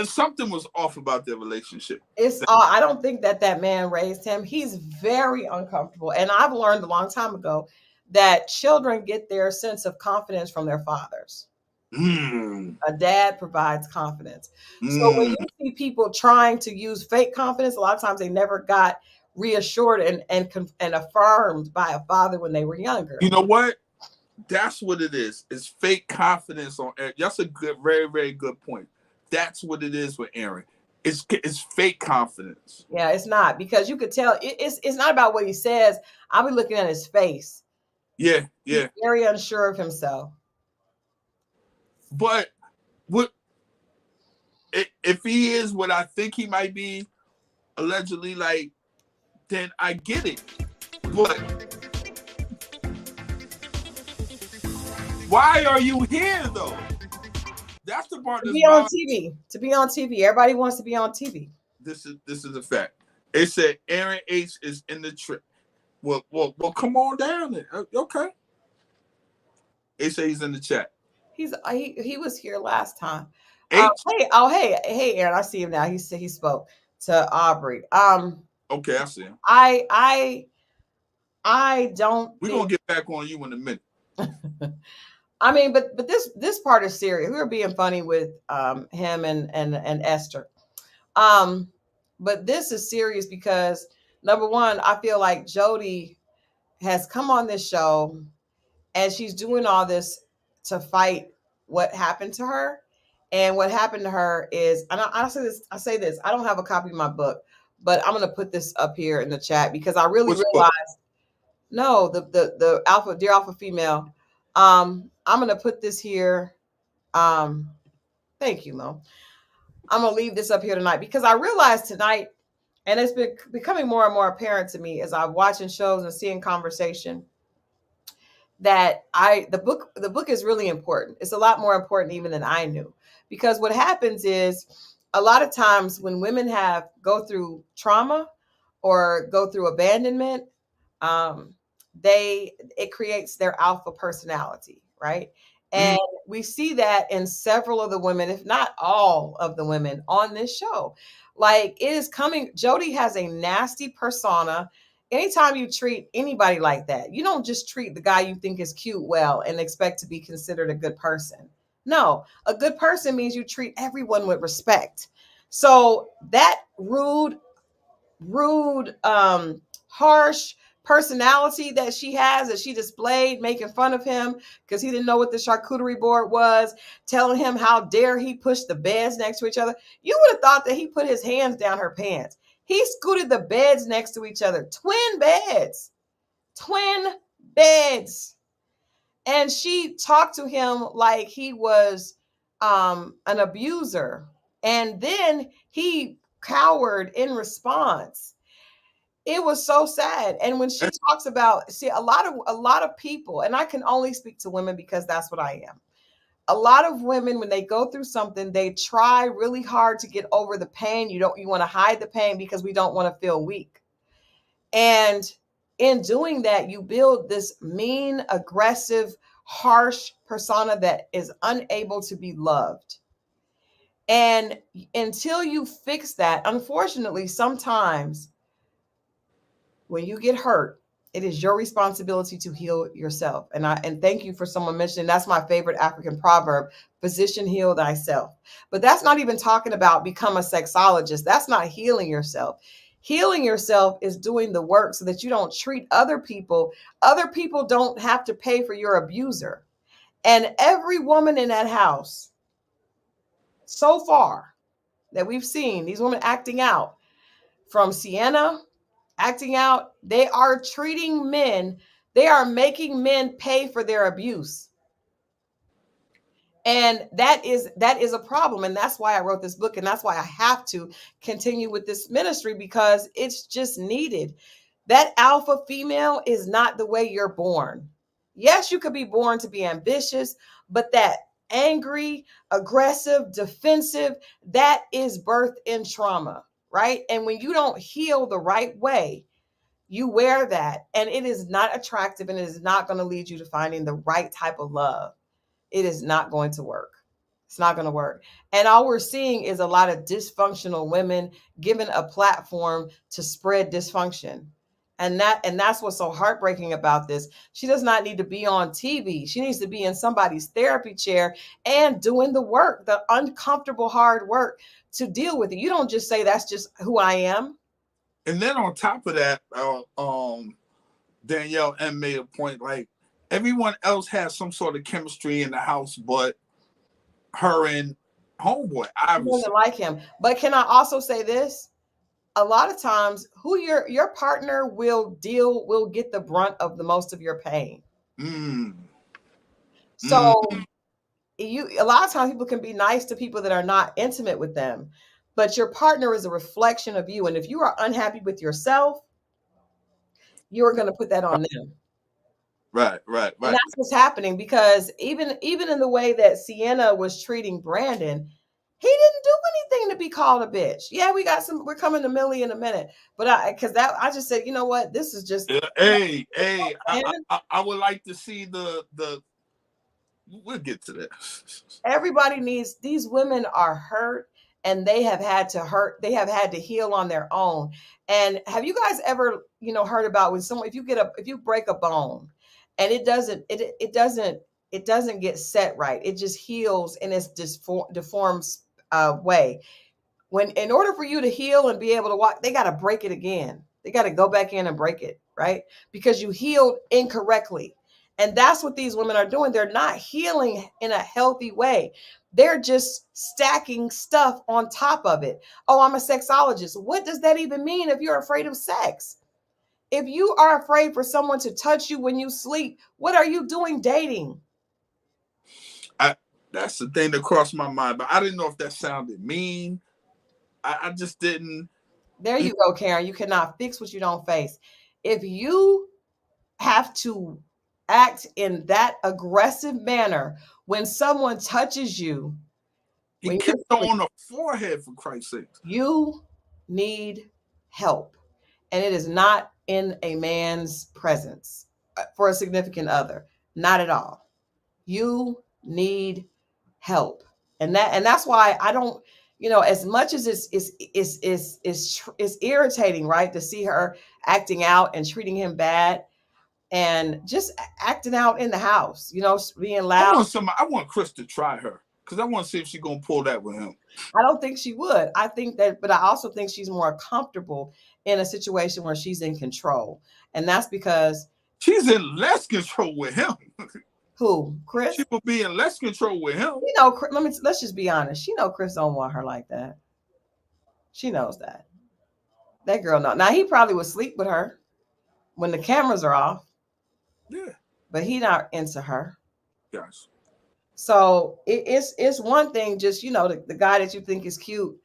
something was off about their relationship. I don't think that man raised him. He's very uncomfortable. And I've learned a long time ago that children get their sense of confidence from their fathers. A dad provides confidence. So when you see people trying to use fake confidence, a lot of times they never got reassured and affirmed by a father when they were younger. You know what? That's what it is. It's fake confidence on Aaron. That's a good, very, very good point. That's what it is with Aaron. It's fake confidence. Yeah, it's not, because you could tell it's not about what he says. I'll be looking at his face. Yeah. He's very unsure of himself. But if he is what I think he might be, allegedly, like, then I get it. But why are you here though? That's the part. To be on TV. To be on TV. Everybody wants to be on TV. This is a fact. It said Aaron H is in the trip. Well, come on down there. Okay. They say he's in the chat. He was here last time. Hey, Aaron, I see him now. He spoke to Aubrey. Okay, I see him. I don't. We're gonna get back on you in a minute. I mean, but this part is serious. We were being funny with him and Esther. But this is serious because, number one, I feel like Jody has come on this show and she's doing all this to fight what happened to her. And what happened to her is, and I say this, I don't have a copy of my book, but I'm going to put this up here in the chat because I really realized, no, the Alpha, Dear Alpha Female, I'm gonna put this here. Um, Thank you, Mo. I'm gonna leave this up here tonight because I realized tonight, and it's been becoming more and more apparent to me as I'm watching shows and seeing conversation, that the book is really important. It's a lot more important even than I knew. Because what happens is a lot of times when women have go through trauma or go through abandonment, um, they it creates their alpha personality, right? And we see that in several of the women, if not all of the women on this show. Like it is coming, Jody has a nasty persona. Anytime you treat anybody like that, you don't just treat the guy you think is cute well and expect to be considered a good person. No, a good person means you treat everyone with respect. So that rude, harsh personality that she has, that she displayed, making fun of him because he didn't know what the charcuterie board was, telling him how dare he push the beds next to each other. You would have thought that he put his hands down her pants. He scooted the beds next to each other, twin beds. And she talked to him like he was an abuser. And then he cowered in response. It was so sad. And when she talks about, see, a lot of people, and I can only speak to women because that's what I am. A lot of women, when they go through something, they try really hard to get over the pain. You want to hide the pain because we don't want to feel weak. And in doing that, you build this mean, aggressive, harsh persona that is unable to be loved. And until you fix that, unfortunately, sometimes when you get hurt, it is your responsibility to heal yourself. And thank you for someone mentioning that's my favorite African proverb, physician heal thyself. But that's not even talking about become a sexologist. That's not healing yourself. Healing yourself is doing the work so that you don't treat other people. Other people don't have to pay for your abuser. And every woman in that house so far that we've seen, these women acting out, from Sienna acting out, they are treating men, they are making men pay for their abuse. And that is a problem, and that's why I wrote this book, and that's why I have to continue with this ministry, because it's just needed. That alpha female is not the way you're born. Yes, you could be born to be ambitious, but that angry, aggressive, defensive, that is birthed in trauma, right? And when you don't heal the right way, you wear that, and it is not attractive, and it is not going to lead you to finding the right type of love. It is not going to work. It's not going to work. And all we're seeing is a lot of dysfunctional women given a platform to spread dysfunction. And that's what's so heartbreaking about this. She does not need to be on TV. She needs to be in somebody's therapy chair and doing the work, the uncomfortable hard work to deal with it. You don't just say that's just who I am. And then on top of that, Danielle M made a point, like everyone else has some sort of chemistry in the house, but her and homeboy, She doesn't obviously. like him. But can I also say this? A lot of times who your partner will get the brunt of the most of your pain. Mm, mm. So you a lot of times people can be nice to people that are not intimate with them, but your partner is a reflection of you. And if you are unhappy with yourself, you're going to put that on them. Right, right, And right. that's what's happening, because even in the way that Sienna was treating Brandon, he didn't do anything to be called a bitch. Yeah, we're coming to Millie in a minute. But I just said, you know what? This is just, Hey, man, I would like to see the. We'll get to that. everybody needs, these women are hurt, and they have had to heal on their own. And have you guys ever, heard about when someone, if you break a bone and it doesn't get set right, it just heals in its deformed way. When, in order for you to heal and be able to walk, they got to break it again. They got to go back in and break it, right? Because you healed incorrectly. And that's what these women are doing. They're not healing in a healthy way. They're just stacking stuff on top of it. Oh, I'm a sexologist. What does that even mean if you're afraid of sex? If you are afraid for someone to touch you when you sleep, what are you doing dating? That's the thing that crossed my mind, but I didn't know if that sounded mean. I just didn't. There you go, Karen. You cannot fix what you don't face. If you have to act in that aggressive manner when someone touches you, He when kissed you're her asleep, on the forehead, for Christ's sake. you need help. And it is not in a man's presence for a significant other. Not at all. You need help. And that's why I don't, as much as it's irritating, right, to see her acting out and treating him bad and just acting out in the house, being loud. I want Chris to try her because I want to see if she's gonna pull that with him. I don't think she would. I think that, but I also think she's more comfortable in a situation where she's in control, and that's because she's in less control with him. who, Chris? She will be in less control with him. Let's just be honest. She know Chris don't want her like that. She knows that. That girl know. Now he probably would sleep with her when the cameras are off. Yeah. But he not into her. Yes. So it's one thing, just the guy that you think is cute,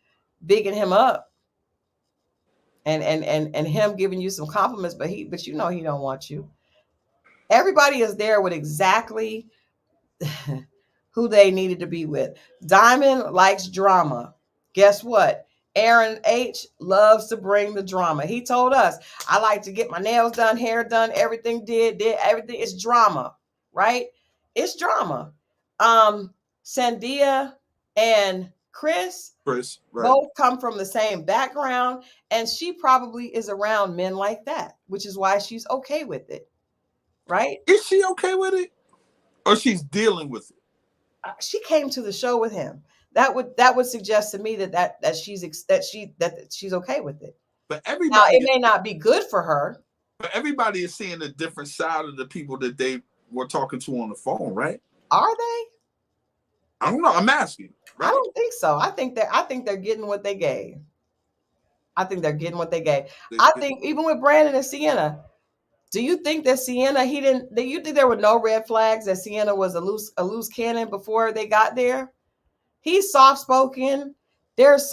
bigging him up, and him giving you some compliments, but he don't want you. Everybody is there with exactly who they needed to be with. Diamond likes drama. Guess what? Aaron H loves to bring the drama. He told us, I like to get my nails done, hair done, everything did everything. It's drama, right? It's drama. Sandia and Chris, right. both come from the same background, and she probably is around men like that, which is why she's okay with it, right? Is she okay with it, or she's dealing with it? She came to the show with him. That would suggest to me that she's okay with it. But everybody, now, it may not be good for her. But everybody is seeing a different side of the people that they were talking to on the phone, right? Are they? I don't know. I'm asking. Right? I don't think so. I think they're getting what they gave. I think even with Brandon and Sienna, do you think that Sienna, do you think there were no red flags that Sienna was a loose cannon before they got there? He's soft spoken. There's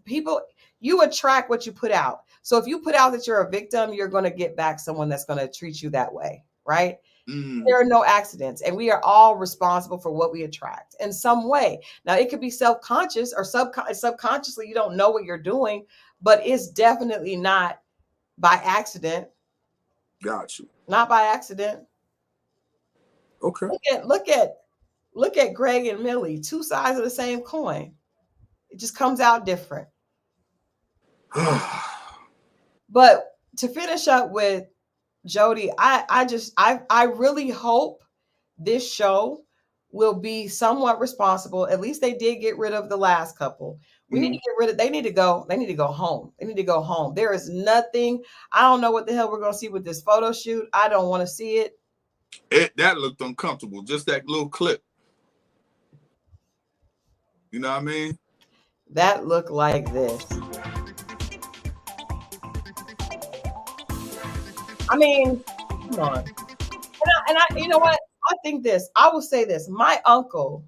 people, you attract what you put out. So if you put out that you're a victim, you're going to get back someone that's going to treat you that way, right? There are no accidents, and we are all responsible for what we attract in some way. Now, it could be self-conscious or subconsciously, you don't know what you're doing, but it's definitely not by accident. Got you. Not by accident. Okay. Look at Greg and Millie, two sides of the same coin. It just comes out different. But to finish up with Jody, I really hope this show will be somewhat responsible. At least they did get rid of the last couple. We need to get rid of, they need to go home. They need to go home. There is nothing. I don't know what the hell we're going to see with this photo shoot. I don't want to see it. That looked uncomfortable. Just that little clip. You know what I mean? That looked like this. I mean, come on. And I, you know what? I think this. I will say this. My uncle,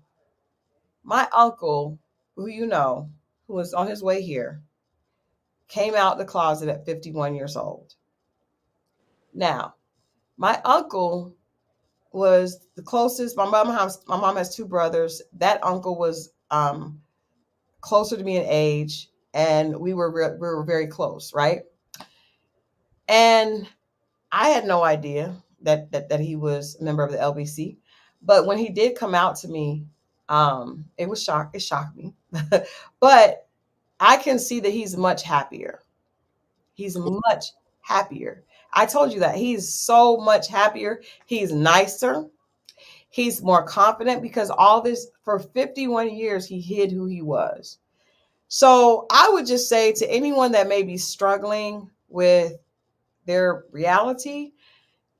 who who was on his way here, came out the closet at 51 years old. Now, my uncle was the closest. My mom has two brothers. That uncle was closer to me in age, and we were very close, right? And I had no idea that he was a member of the LBC, but when he did come out to me, it shocked me. But I can see that he's much happier. He's much happier. I told you that he's so much happier. He's nicer. He's more confident because all this, for 51 years, he hid who he was. So I would just say to anyone that may be struggling with their reality,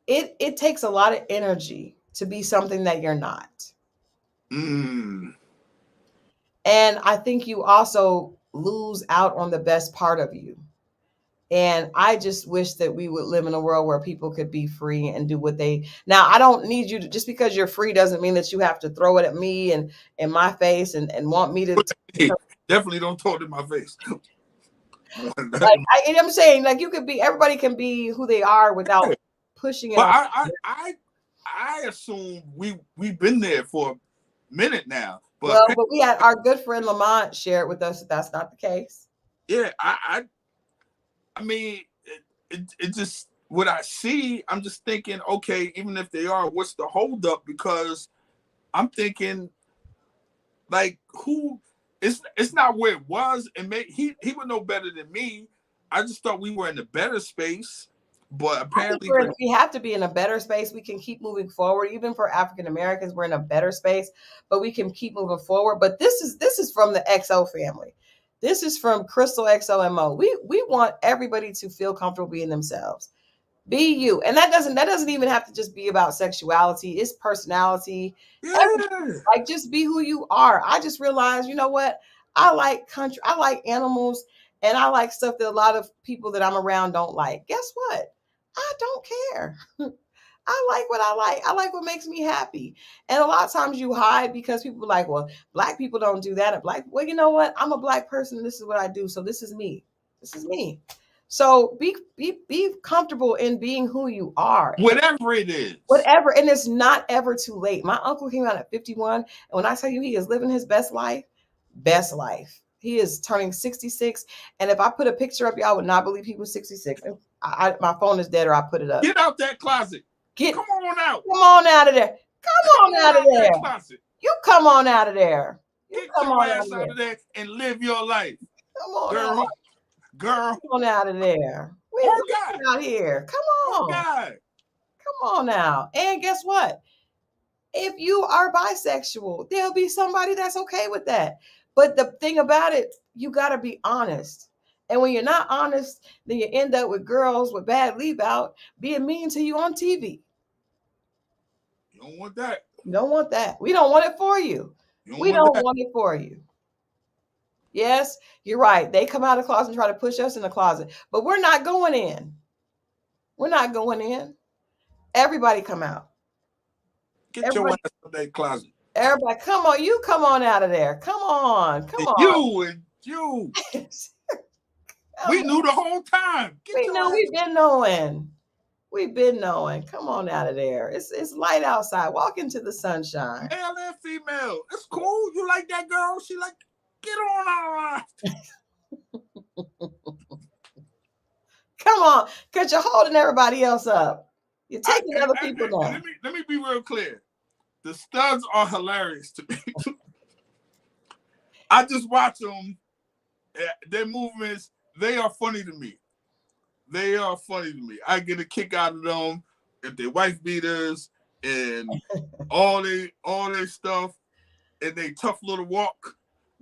it takes a lot of energy to be something that you're not. And I think you also lose out on the best part of you And I just wish that we would live in a world where people could be free and do what they. Now, I don't need you to, just because you're free doesn't mean that you have to throw it at me and in my face and want me to. Hey, definitely don't talk to my face. Like I'm saying, like you could be, everybody can be who they are without pushing it. But I assume we've been there for a minute now. But but we had our good friend Lamont share it with us that that's not the case. Yeah, I mean, it just what I see. I'm just thinking, okay, even if they are, what's the holdup? Because I'm thinking, like, who? It's not where it was, and he would know better than me. I just thought we were in a better space, but apparently we have to be in a better space. We can keep moving forward, even for African Americans. We're in a better space, but we can keep moving forward. But this is from the XO family. This is from Christal, XO, and Moe. We want everybody to feel comfortable being themselves. Be you, and that doesn't even have to just be about sexuality. It's personality. Yeah. Like just be who you are. I just realized, you know what? I like country. I like animals, and I like stuff that a lot of people that I'm around don't like. Guess what? I don't care. I like what I like. I like what makes me happy. And a lot of times you hide because people are like, well, black people don't do that. Well, you know what? I'm a black person. This is what I do. So this is me. This is me. So be comfortable in being who you are. Whatever it is. Whatever. And it's not ever too late. My uncle came out at 51. And when I tell you he is living his best life. He is turning 66. And if I put a picture up, y'all would not believe he was 66. My phone is dead or I put it up. Get out that closet. Come on out. Come on out of there. Come on out of there. Closet. You come on out of there. Get your ass out of there and live your life. Come on, girl. Come on out of there. We're out here. Come on. Come on now. And guess what? If you are bisexual, there'll be somebody that's okay with that. But the thing about it, you got to be honest. And when you're not honest, then you end up with girls with bad leave out being mean to you on TV. You don't want that. You don't want that. We don't want it for you. We don't want it for you. Yes, you're right. They come out of the closet and try to push us in the closet. But we're not going in. We're not going in. Everybody come out. Get your ass out of that closet. Everybody, come on. You come on out of there. Come on. Come on. You. We knew the whole time. We've been knowing. We've been knowing. Come on out of there. It's light outside. Walk into the sunshine. Male and female. It's cool. You like that girl? She like, get on out of Come on. Because you're holding everybody else up. You're taking other people down. Let me be real clear. The studs are hilarious to me. I just watch them. Their movements, they are funny to me. They are funny to me. I get a kick out of them if they're wife beaters and all their stuff and they tough little walk.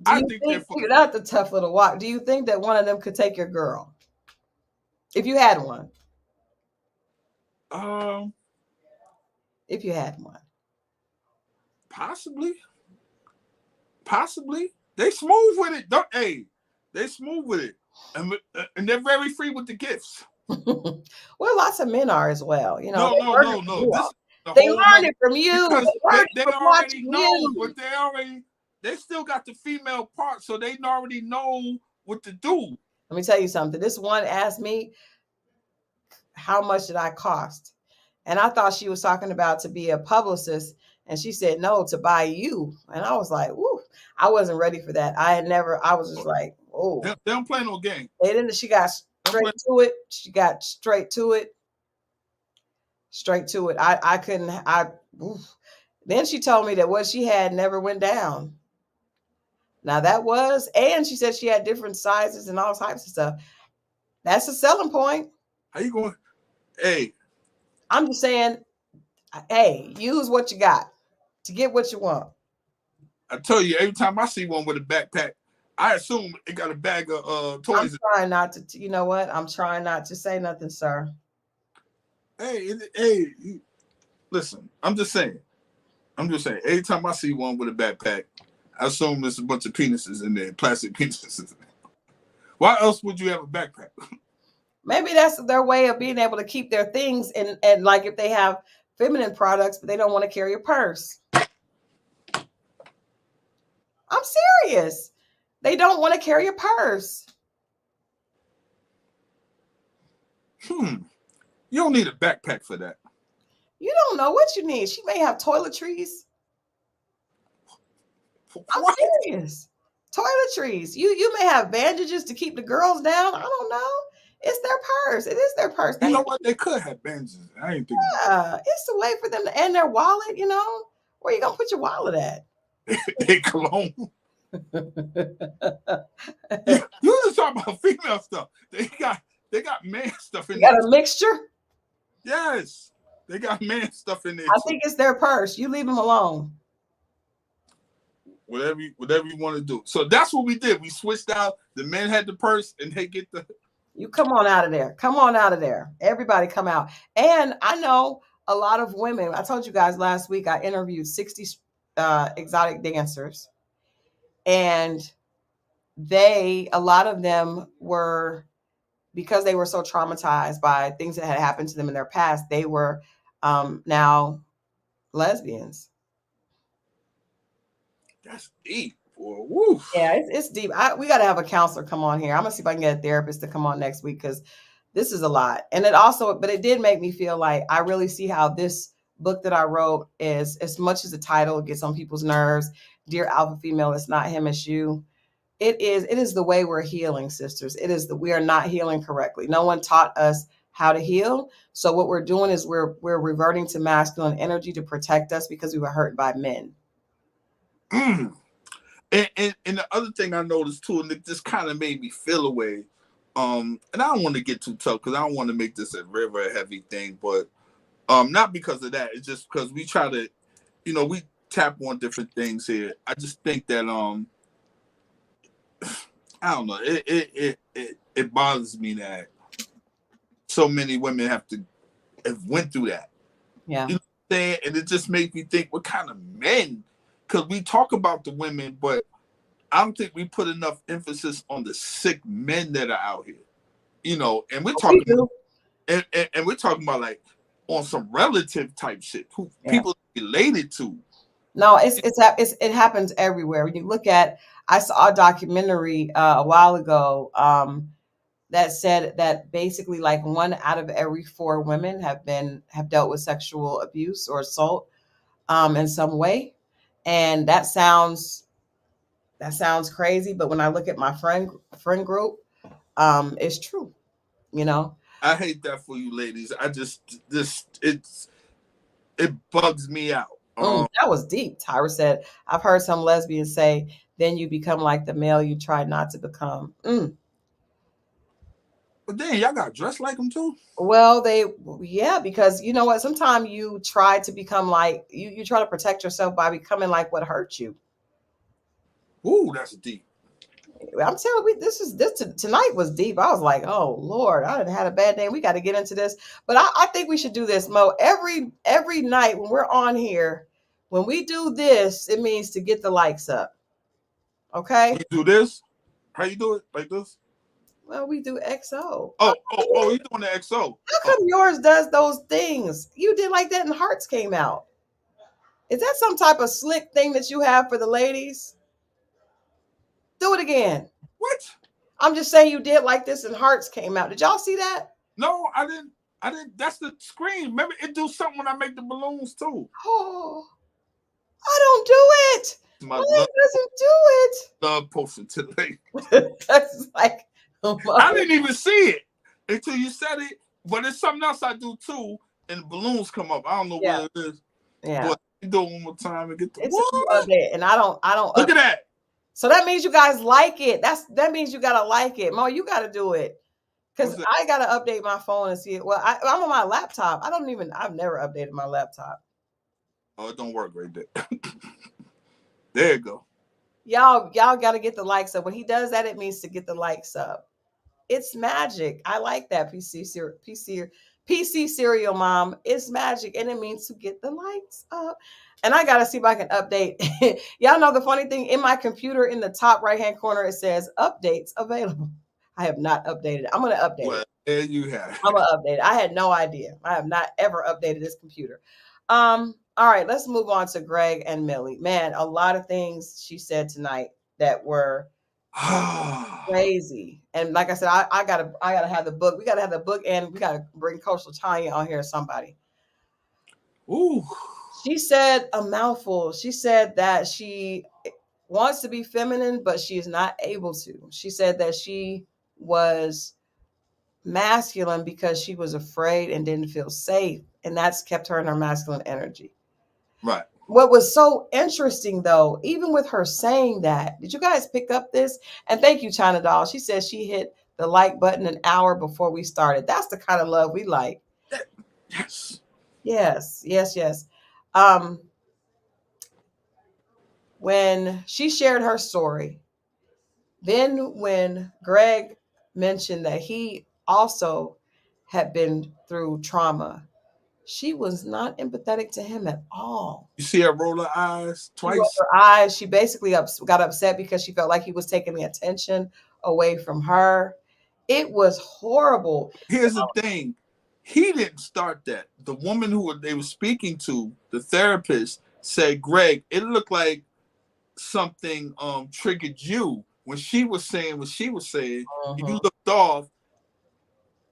I think they're funny. Not the tough little walk. Do you think that one of them could take your girl? If you had one. If you had one. Possibly. They smooth with it. They smooth with it. And they're very free with the gifts. Well, lots of men are as well. You know. No. They learned it from you. They already know, but they still got the female part, so they already know what to do. Let me tell you something. This one asked me, how much did I cost? And I thought she was talking about to be a publicist. And she said, no, to buy you. And I was like, woo, I wasn't ready for that. I was just like, oh. They don't play no game. She got straight to it. Straight to it. I couldn't. Then she told me that what she had never went down. Now and she said she had different sizes and all types of stuff. That's a selling point. How you going? Hey. I'm just saying, hey, use what you got to get what you want. I tell you, every time I see one with a backpack, I assume it got a bag of toys. I'm trying not to, you know what? I'm trying not to say nothing, sir. Hey, listen, I'm just saying. Every time I see one with a backpack, I assume there's a bunch of penises in there, plastic penises in there. Why else would you have a backpack? Maybe that's their way of being able to keep their things, and like if they have feminine products, but they don't want to carry a purse. I'm serious. They don't want to carry a purse. You don't need a backpack for that. You don't know what you need. She may have toiletries. I'm serious. Toiletries. You may have bandages to keep the girls down. I don't know. It's their purse. It is their purse. You know what? They could have bandages. I ain't thinking. Yeah, it's a way for them to, and their wallet. Where you gonna put your wallet at? They cologne. You just talking about female stuff. They got man stuff in there. Got a mixture. Yes, they got man stuff in there. I think it's their purse. You leave them alone. Whatever you want to do. So that's what we did. We switched out. The men had the purse, and they get the. You come on out of there. Come on out of there. Everybody come out. And I know a lot of women. I told you guys last week I interviewed 60 exotic dancers, and a lot of them were, because they were so traumatized by things that had happened to them in their past, they were now lesbians. That's deep. Woo. Yeah, it's deep. We got to have a counselor come on here. I'm gonna see if I can get a therapist to come on next week, because this is a lot. And but it did make me feel like I really see how this book that I wrote is, as much as the title gets on people's nerves, Dear Alpha Female, it's not him, it's you. It is the way we're healing, sisters. We are not healing correctly. No one taught us how to heal. So what we're doing is we're reverting to masculine energy to protect us because we were hurt by men. And the other thing I noticed too, and it just kind of made me feel away. And I don't want to get too tough because I don't want to make this a very heavy thing, but not because of that. It's just because we try to, we tap on different things here. I just think that I don't know. It bothers me that so many women have went through that. Yeah. You know what I'm saying? And it just makes me think, what kind of men? Because we talk about the women, but I don't think we put enough emphasis on the sick men that are out here. And we're talking and we're talking about like on some relative type shit who people related to. No, it happens everywhere. When you look at, I saw a documentary a while ago that said that basically like 1 out of every 4 women have dealt with sexual abuse or assault in some way. And that sounds crazy, but when I look at my friend group, it's true. I hate that for you ladies. I just it bugs me out. That was deep. Tyra said, I've heard some lesbians say, then you become like the male you tried not to become. But then y'all got dressed like them too? Well, because you know what? Sometimes you try to become like, you try to protect yourself by becoming like what hurt you. Ooh, that's deep. I'm telling you, this tonight was deep. I was like, oh Lord, I had a bad day. We got to get into this. But I think we should do this, Mo. Every night when we're on here, when we do this, it means to get the likes up. Okay? You do this? How you do it? Like this? Well, we do XO. Oh, you doing the XO. How come yours does those things? You did like that and hearts came out. Is that some type of slick thing that you have for the ladies? Do it again. What? I'm just saying you did like this and hearts came out. Did y'all see that? No, I didn't. That's the screen. Maybe it do something when I make the balloons too. Oh, I don't do it. My leg doesn't do it. Love potion today. That's like, I didn't even see it until you said it. But it's something else I do too, and the balloons come up. I don't know what it is. Yeah. But you do it one more time and get the update. And I don't look at that. So that means you guys like it. That means you gotta like it. Mo, you gotta do it. Because I gotta update my phone and see it. Well, I'm on my laptop. I've never updated my laptop. Oh, it don't work right there. There you go. Y'all gotta get the likes up. When he does that, it means to get the likes up. It's magic. I like that PC cereal mom. It's magic, and it means to get the likes up. And I gotta see if I can update. Y'all know the funny thing, in my computer in the top right hand corner, it says updates available. I have not updated it. I'm gonna update it. And you have. I'm gonna update it. I had no idea. I have not ever updated this computer. All right, let's move on to Greg and Millie. Man, a lot of things she said tonight that were crazy. And like I said, I gotta have the book. We gotta have the book, and we gotta bring Coach Latanya on here. Somebody. Ooh. She said a mouthful. She said that she wants to be feminine, but she is not able to. She said that she was masculine because she was afraid and didn't feel safe, and that's kept her in her masculine energy. Right. What was so interesting though, even with her saying that, did you guys pick up this? And thank you, China Doll. She said she hit the like button an hour before we started. That's the kind of love we like. Yes. Yes, yes, yes. Um, when she shared her story, then when Greg mentioned that he also had been through trauma, she was not empathetic to him at all. You see her roll her eyes She rolled twice? her eyes. She basically got upset because she felt like he was taking the attention away from her. It was horrible. Here's the thing. He didn't start that. The woman who they were speaking to, the therapist, said, Greg, it looked like something triggered you when she was saying what she was saying. You looked off.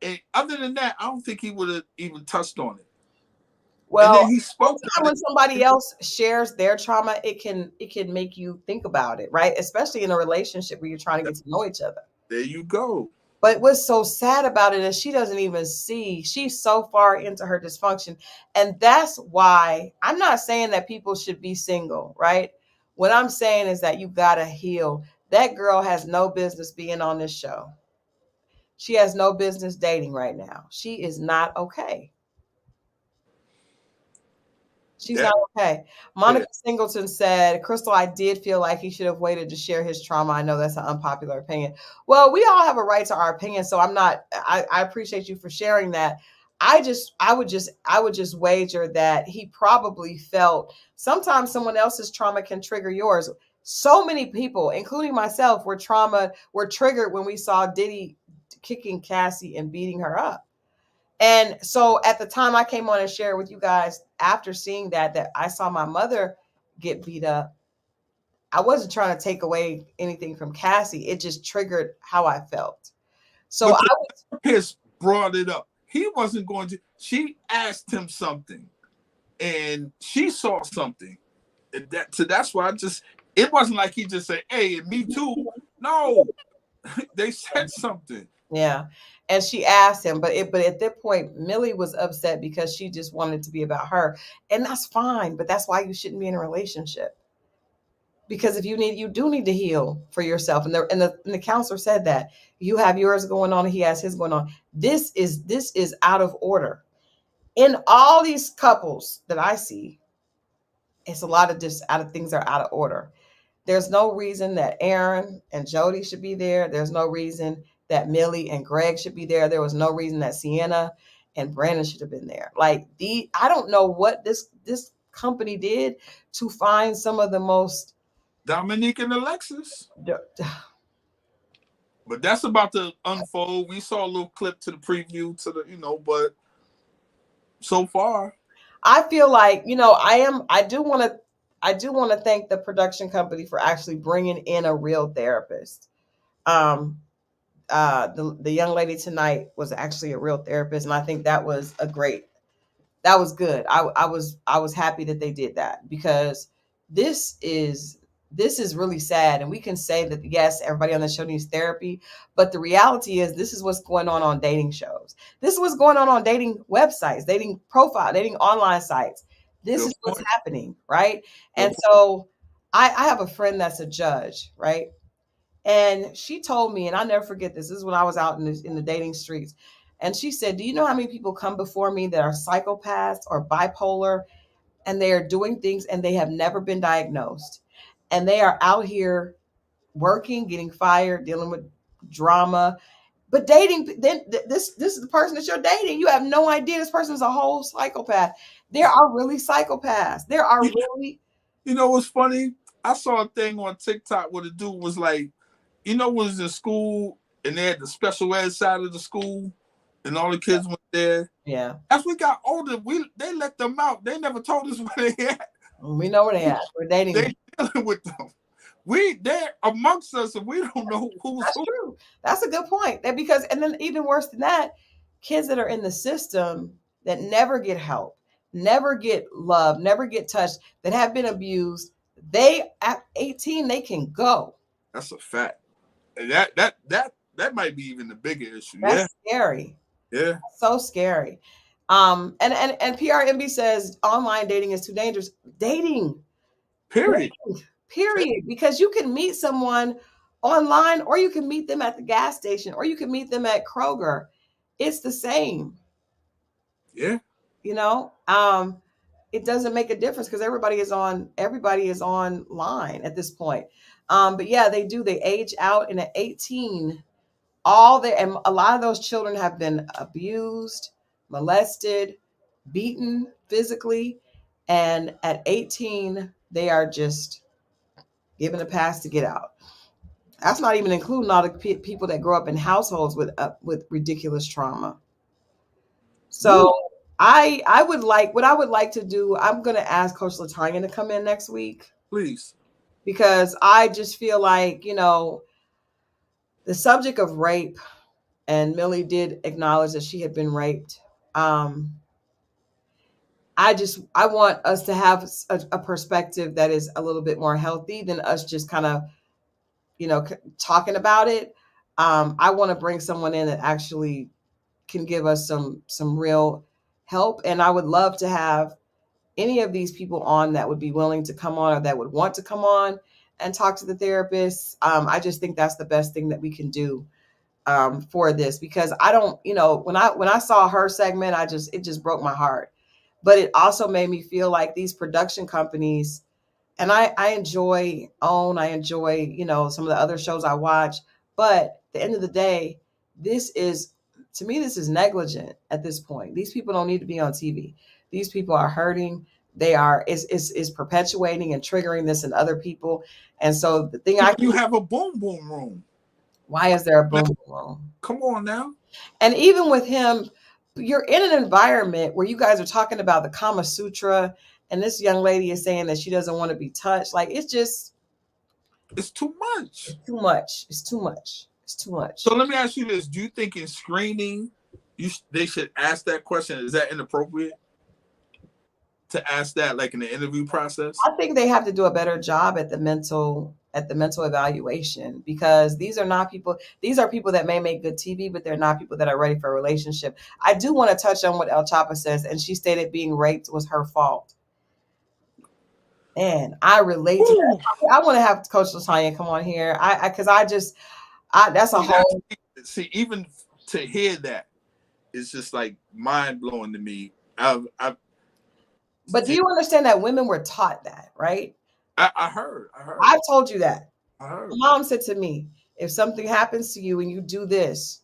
And other than that, I don't think he would have even touched on it. And Well, then he spoke on when it. somebody else shares their trauma, it can make you think about it, right? Especially in a relationship where you're trying to get to know each other. There you go. But what's so sad about it is she doesn't even see. She's so far into her dysfunction. And that's why I'm not saying that people should be single, right? What I'm saying is that you got to heal. That girl has no business being on this show. She has no business dating right now. She is not okay. She's That, not okay. yeah. Monica Singleton said, Christal, I did feel like he should have waited to share his trauma. I know that's an unpopular opinion. Well, we all have a right to our opinion. So I appreciate you for sharing that. I would just wager that he probably felt sometimes someone else's trauma can trigger yours. So many people, including myself, were triggered when we saw Diddy kicking Cassie and beating her up. And so at the time I came on and shared with you guys after seeing that I saw my mother get beat up. I wasn't trying to take away anything from Cassie. It just triggered how I felt. So But I the was therapist brought it up. He wasn't going to. She asked him something, and she saw something. And that's why it wasn't like he just said, "Hey, me too." No, they said something. yeah. And she asked him, but at that point, Millie was upset because she just wanted to be about her. And that's fine, but that's why you shouldn't be in a relationship. Because if you do need to heal for yourself. And the counselor said that you have yours going on and he has his going on. This is out of order. In all these couples that I see, it's a lot of just out of things are out of order. There's no reason that Aaron and Jody should be there. There's no reason that Millie and Greg should be there. There was no reason that Sienna and Brandon should have been there. I don't know what this company did to find some of the most Dominique and Alexis. But that's about to unfold. We saw a little clip to the preview to but so far. I feel like, I do want to thank the production company for actually bringing in a real therapist. Um, the young lady tonight was actually a real therapist, and I think that was that was good. I was happy that they did that because this is really sad, and we can say that yes, everybody on the show needs therapy, but the reality is this is what's going on dating shows. This is what's going on dating websites, dating profile, dating online sites. This is what's happening, right? And so I have a friend that's a judge, right? And she told me, and I'll never forget this. This is when I was out in the dating streets. And she said, do you know how many people come before me that are psychopaths or bipolar and they are doing things and they have never been diagnosed? And they are out here working, getting fired, dealing with drama. But dating, then this is the person that you're dating. You have no idea this person is a whole psychopath. There are really psychopaths. There are really. You know what's funny? I saw a thing on TikTok where the dude was like, was in school and they had the special ed side of the school. and all the kids went there. Yeah. As we got older, they let them out. They never told us where they at. We know where they at. We're dating They them. dealing with them. They're amongst us, and we don't know who's That's who. true. That's a good point. That because, and then even worse than that, kids that are in the system that never get help, never get love, never get touched, that have been abused, they at 18 they can go. That's a fact. And that might be even the bigger issue. That's Yeah. scary. Yeah. So scary. And PRMB says online dating is too dangerous. Dating. Period. Period. Because you can meet someone online, or you can meet them at the gas station, or you can meet them at Kroger. It's the same. Yeah. You know, it doesn't make a difference because everybody is online at this point. But yeah, they do. They age out, and at 18, and a lot of those children have been abused, molested, beaten physically, and at 18, they are just given a pass to get out. That's not even including all the people that grow up in households with ridiculous trauma. So Woo. I would like what I would like to do. I'm going to ask Coach Latanya to come in next week Please. because I just feel like the subject of rape, and Millie did acknowledge that she had been raped. I want us to have a perspective that is a little bit more healthy than us just kind of talking about it. I want to bring someone in that actually can give us some real help, and I would love to have any of these people on that would be willing to come on or that would want to come on and talk to the therapists. I just think that's the best thing that we can do for this, because I don't, when I saw her segment, it just broke my heart. But it also made me feel like these production companies, and I enjoy OWN, I enjoy, some of the other shows I watch, but at the end of the day, to me, this is negligent at this point. These people don't need to be on TV. These people are hurting. They are is perpetuating and triggering this in other people. And so the thing you have a boom boom room. Why is there a boom boom room? Come on now. And even with him, you're in an environment where you guys are talking about the Kama Sutra, and this young lady is saying that she doesn't want to be touched. Like, it's too much. It's too much. It's too much. It's too much. So let me ask you this: do you think in screening, they should ask that question? Is that inappropriate to ask that, like in the interview process? I think they have to do a better job at the mental evaluation, because these are people that may make good TV, but they're not people that are ready for a relationship. I do want to touch on what El Chapa says, and she stated being raped was her fault. And I relate to that. I want to have Coach Latanya come on here. That's a whole. See, even to hear that, it's just like mind blowing to me. But do you understand that women were taught that, right? I heard. I've told you that. I heard. Mom said to me, if something happens to you and you do this,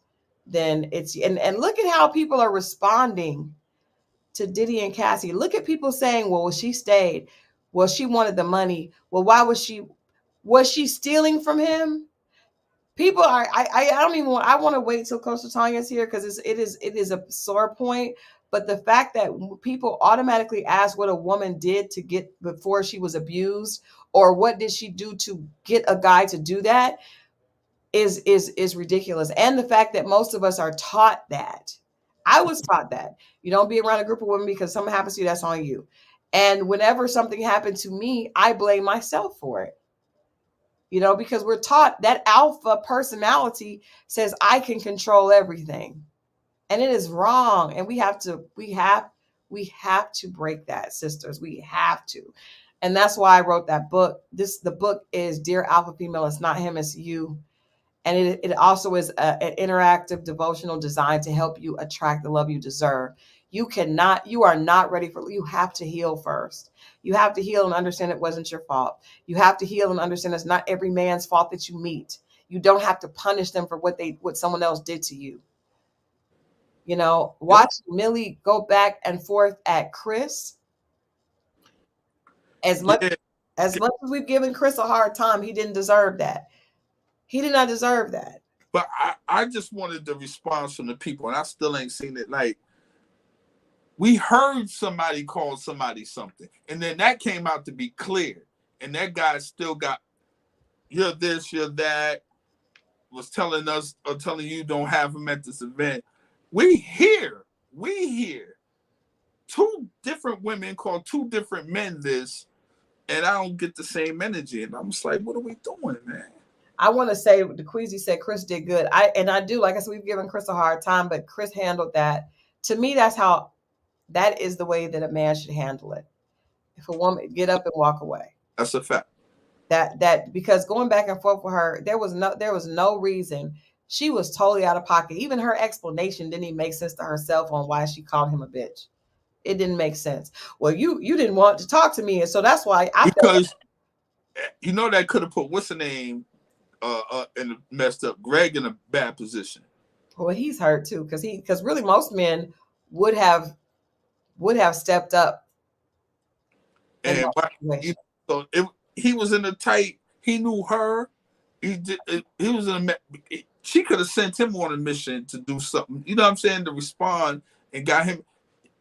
then it's and look at how people are responding to Diddy and Cassie. Look at people saying, well, she stayed. Well, she wanted the money. Well, why was she stealing from him? People are, I don't even want, I want to wait till Coach Latanya's here, because it is a sore point. But the fact that people automatically ask what a woman did to get before she was abused, or what did she do to get a guy to do that, is ridiculous. And the fact that most of us are taught that. I was taught that you don't be around a group of women because something happens to you, that's on you. And whenever something happened to me, I blame myself for it. Because we're taught that alpha personality says I can control everything. And it is wrong. And we have to break that, sisters. We have to. And that's why I wrote that book. The book is Dear Alpha Female. It's not him, it's you. And it also is an interactive devotional designed to help you attract the love you deserve. You are not ready you have to heal first. You have to heal and understand it wasn't your fault. You have to heal and understand it's not every man's fault that you meet. You don't have to punish them for what someone else did to you. Watch Millie go back and forth at Chris. As much as we've given Chris a hard time, he didn't deserve that. He did not deserve that. But I just wanted the response from the people, and I still ain't seen it. Like, we heard somebody call somebody something, and then that came out to be clear. And that guy still got, you're this, you're that, was telling us or telling you don't have him at this event. We hear two different women call two different men this, and I don't get the same energy. And I'm just like, what are we doing, man? I want to say the Queasy said Chris did good. I do, like I said, we've given Chris a hard time, but Chris handled that. To me, that is the way that a man should handle it. If a woman get up and walk away. That's a fact. That because going back and forth with her, there was no reason. She was totally out of pocket. Even her explanation didn't even make sense to herself on why she called him a bitch. It didn't make sense. Well, you didn't want to talk to me, and so that's why because you know that could have put what's the name and messed up Greg in a bad position. Well, he's hurt too because really most men would have stepped up. And he was in a tight. He knew her. He was in a. She could have sent him on a mission to do something. You know what I'm saying? To respond and got him.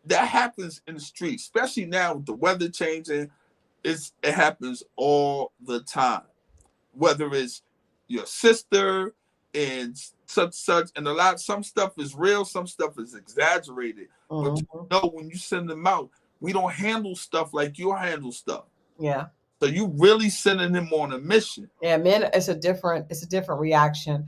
That happens in the street, especially now with the weather changing. It happens all the time. Whether it's your sister and such, and some stuff is real, some stuff is exaggerated. But you know, when you send them out, we don't handle stuff like you handle stuff. Yeah. So you really sending him on a mission. Yeah, men, it's a different reaction.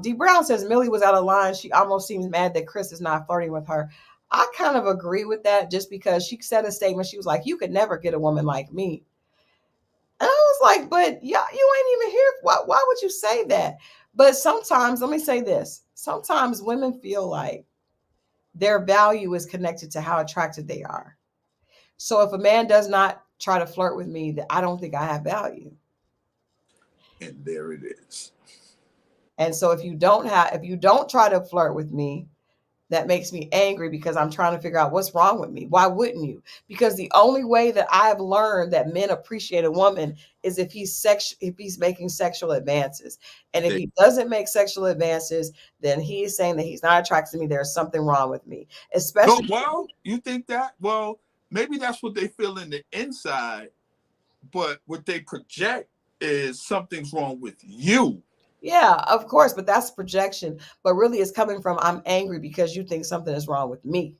D Brown says Millie was out of line. She almost seems mad that Chris is not flirting with her. I kind of agree with that, just because she said a statement. She was like, "You could never get a woman like me." And I was like, "But yeah, you ain't even here. Why would you say that?" But sometimes, let me say this: sometimes women feel like their value is connected to how attractive they are. So if a man does not try to flirt with me, that I don't think I have value. And there it is. And so if you don't try to flirt with me, that makes me angry because I'm trying to figure out what's wrong with me. Why wouldn't you? Because the only way that I've learned that men appreciate a woman is if he's making sexual advances. And if he doesn't make sexual advances, then he's saying that he's not attracted to me. There's something wrong with me. Especially you think that? Well, maybe that's what they feel in the inside, but what they project is something's wrong with you. Yeah, of course, but that's projection. But really, it's coming from I'm angry because you think something is wrong with me.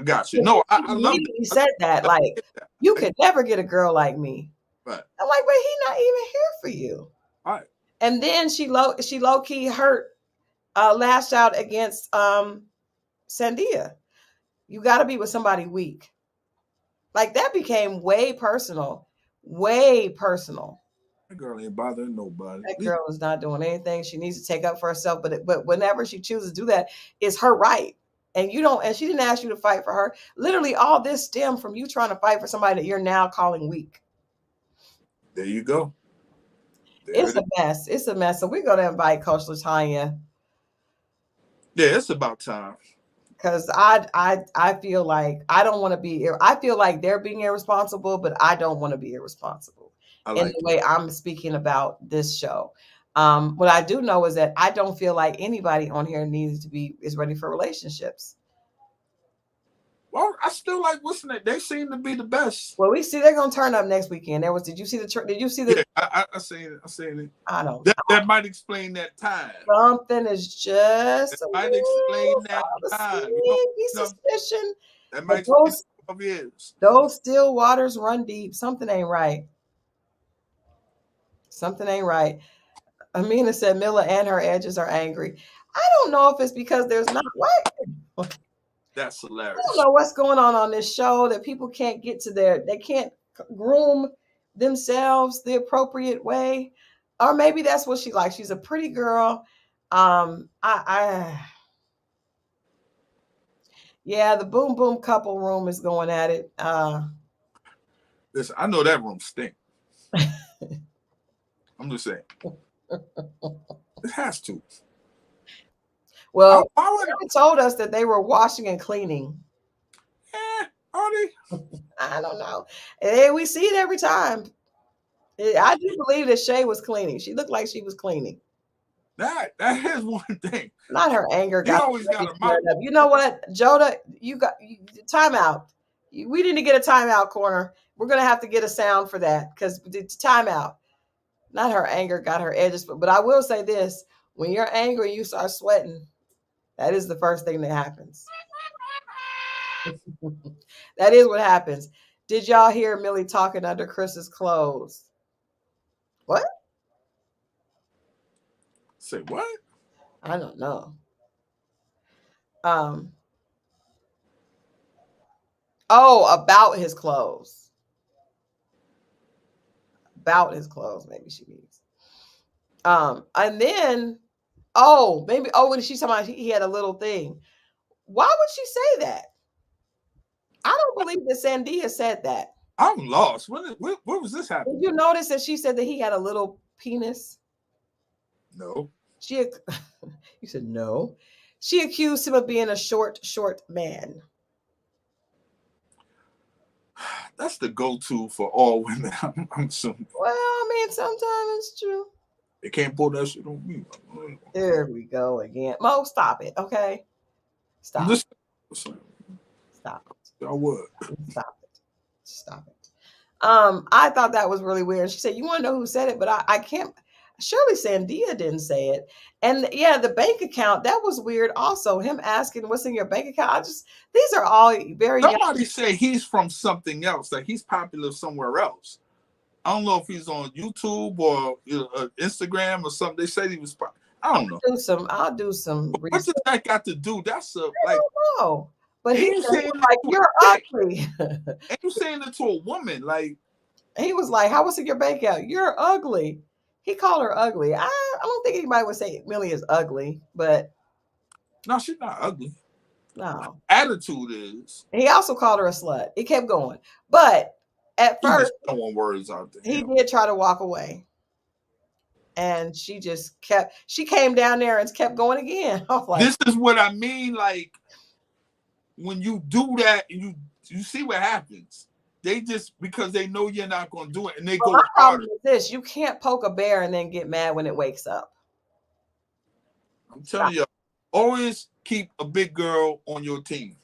Gotcha. No, I love that. He said that, like, you could never get a girl like me. Right. I'm like, but he's not even here for you. All right. And then she low key lashed out against Sandia. You got to be with somebody weak. Like, that became way personal. Way personal. That girl ain't bothering nobody. That girl is not doing anything. She needs to take up for herself. But whenever she chooses to do that, it's her right. And she didn't ask you to fight for her. Literally, all this stemmed from you trying to fight for somebody that you're now calling weak. There you go. It's a mess. It's a mess. So we're going to invite Coach LaTanya. Yeah, it's about time. Because I feel like I don't want to be. I feel like they're being irresponsible, but I don't want to be irresponsible in the way I'm speaking about this show. What I do know is that I don't feel like anybody on here is ready for relationships. Well, I still like listening. They seem to be the best. Well, we see they're gonna turn up next weekend. Did you see the? Yeah, I seen it. I don't. That might explain that time. Something is just. That might explain that time. Suspicion. That might explain 12 years. Those still waters run deep. Something ain't right. Something ain't right. Amina said Mila and her edges are angry. I don't know if it's because there's not what. That's hilarious. I don't know what's going on this show that people can't get to they can't groom themselves the appropriate way, or maybe that's what she likes. She's a pretty girl. Yeah, the boom boom couple room is going at it. Listen, I know that room stinks. I'm just saying. It has to. Well, they told us that they were washing and cleaning. Are they? I don't know. We see it every time. I do believe that Shay was cleaning. She looked like she was cleaning. That is one thing. Not her anger. He always got a mouth. You know what, Jodie? You got timeout. We need to get a timeout corner. We're gonna have to get a sound for that because the timeout. Not her anger got her edges, but I will say this: when you're angry, you start sweating. That is the first thing that happens. That is what happens. Did y'all hear Millie talking under Chris's clothes? What? Say what? I don't know. Oh, about his clothes. About his clothes, maybe she means. And then, when she's talking about he had a little thing. Why would she say that? I don't believe that Sandia said that. I'm lost. What was this happening? Did you notice that she said that he had a little penis? No. You said no. She accused him of being a short man. That's the go-to for all women. I'm assuming. Well, I mean, sometimes it's true. They can't pull that shit on me. There we go again. Mo, stop it, okay? Stop. Stop it. I would. Stop it. Stop it. I thought that was really weird. She said, "You want to know who said it?" But I can't. Surely Sandia didn't say it. And yeah, the bank account, that was weird. Also, him asking what's in your bank account. These are all very. Somebody say he's from something else. Like he's popular somewhere else. I don't know if he's on YouTube or Instagram or something. They said he was. I don't know. I'll do some. What does that got to do? That's I don't know. But he's saying like, "You're ugly." And you saying it to a woman, like he was like, "How was it your bank account? You're ugly." He called her ugly. I don't think anybody would say Millie is ugly, but no, she's not ugly. No, attitude is. He also called her a slut. It kept going, but at first, throwing words out there. He did try to walk away, and she just kept. She came down there and kept going again. I was like, this is what I mean. Like when you do that, you see what happens. They just because they know you're not going to do it, and they go harder. This you can't poke a bear and then get mad when it wakes up. I'm telling you, always keep a big girl on your team.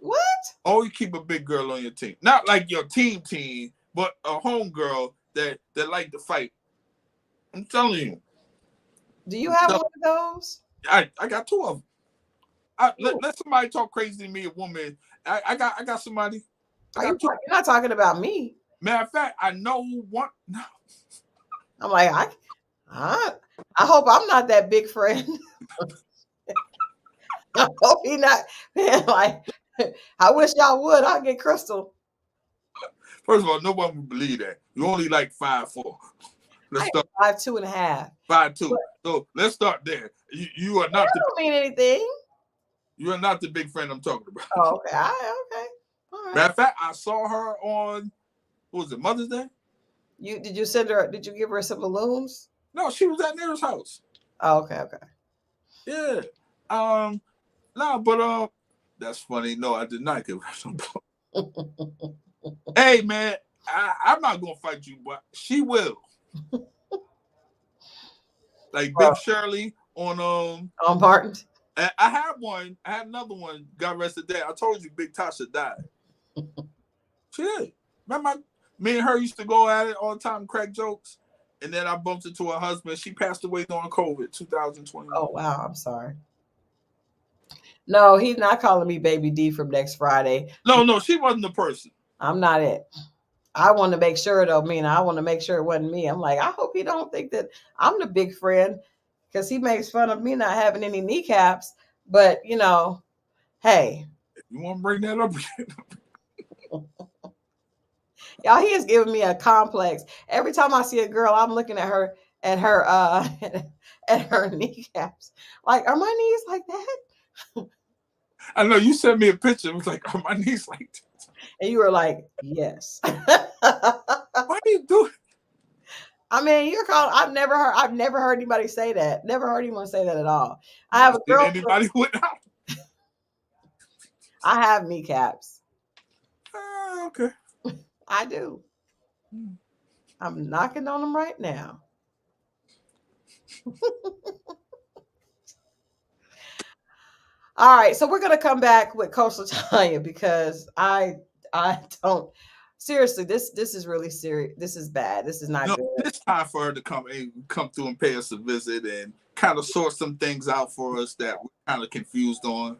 What? Always keep a big girl on your team. Not like your team, but a home girl that like to fight. I'm telling you. Do you have one of those? I got two of them. Let somebody talk crazy to me, a woman. I got somebody. You're not talking about me. Matter of fact, I know one. No. I'm like, I hope I'm not that big friend. I hope he not. Man, like, I wish y'all would. I'll get Christal. First of all, no one would believe that. You only like 5'4". Let's start 5'2.5". 5'2". So let's start there. You are not. That don't mean anything. You are not the big friend I'm talking about. Oh, okay. Okay. All right. Matter of fact, I saw her on, what was it, Mother's Day? Did you send her? Did you give her some balloons? No, she was at Nera's house. Oh, okay. Yeah. No, but that's funny. No, I did not give her some balloons. Hey, man, I'm not gonna fight you, but she will. Like Big Shirley on Martin. I had one. I had another one. Got arrested there. I told you, Big Tasha died. She did. Remember, me and her used to go at it all the time, crack jokes, and then I bumped into her husband. She passed away during COVID, 2021. Oh wow, I'm sorry. No, he's not calling me Baby D from next Friday. No, she wasn't the person. I'm not it. I want to make sure though, I want to make sure it wasn't me. I'm like, I hope he don't think that I'm the big friend because he makes fun of me not having any kneecaps. But hey. If you want to bring that up again. Y'all, he is giving me a complex. Every time I see a girl, I'm looking at her at her kneecaps. Like, are my knees like that? I know you sent me a picture. It was like, are my knees like that? And you were like, yes. Why do you do it? I mean, I've never heard anybody say that. Never heard anyone say that at all. I have a girl. Anybody without? I have kneecaps. Okay. I do. I'm knocking on them right now. All right, so we're gonna come back with Coastal Tanya because I don't seriously this is really serious. This is bad. This is not good. It's time for her to come through and pay us a visit and kind of sort some things out for us that we're kind of confused on.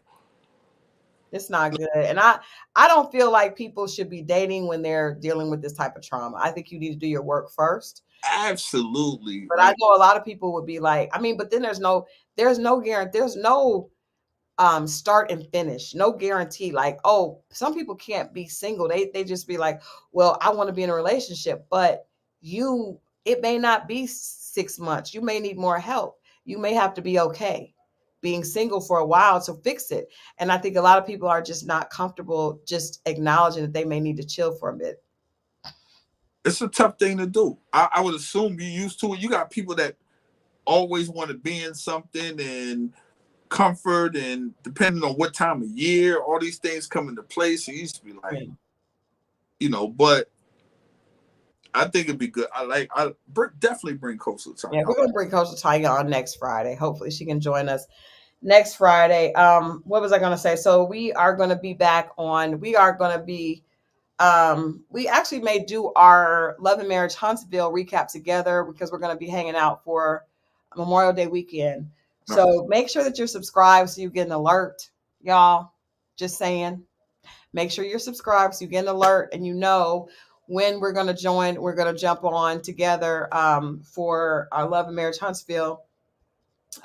It's not good. And I don't feel like people should be dating when they're dealing with this type of trauma. I think you need to do your work first. Absolutely. But I know a lot of people would be like, I mean, but then there's no guarantee, there's no start and finish, no guarantee. Like, oh, some people can't be single. They just be like, well, I want to be in a relationship, but it may not be 6 months. You may need more help. You may have to be okay being single for a while to fix it. And I think a lot of people are just not comfortable just acknowledging that they may need to chill for a bit. It's a tough thing to do. I would assume you're used to it. You got people that always want to be in something and comfort, and depending on what time of year, all these things come into place. It used to be like, but I think it'd be good. Definitely bring Coastal Tanya. Yeah, we're gonna bring Coastal Tanya on next Friday. Hopefully, she can join us next Friday. What was I gonna say? So we are gonna be back on. We are gonna be. We actually may do our Love and Marriage Huntsville recap together because we're gonna be hanging out for Memorial Day weekend. So make sure that you're subscribed so you get an alert, y'all. Just saying. Make sure you're subscribed so you get an alert and you know when we're going to join. We're going to jump on together for our Love and Marriage Huntsville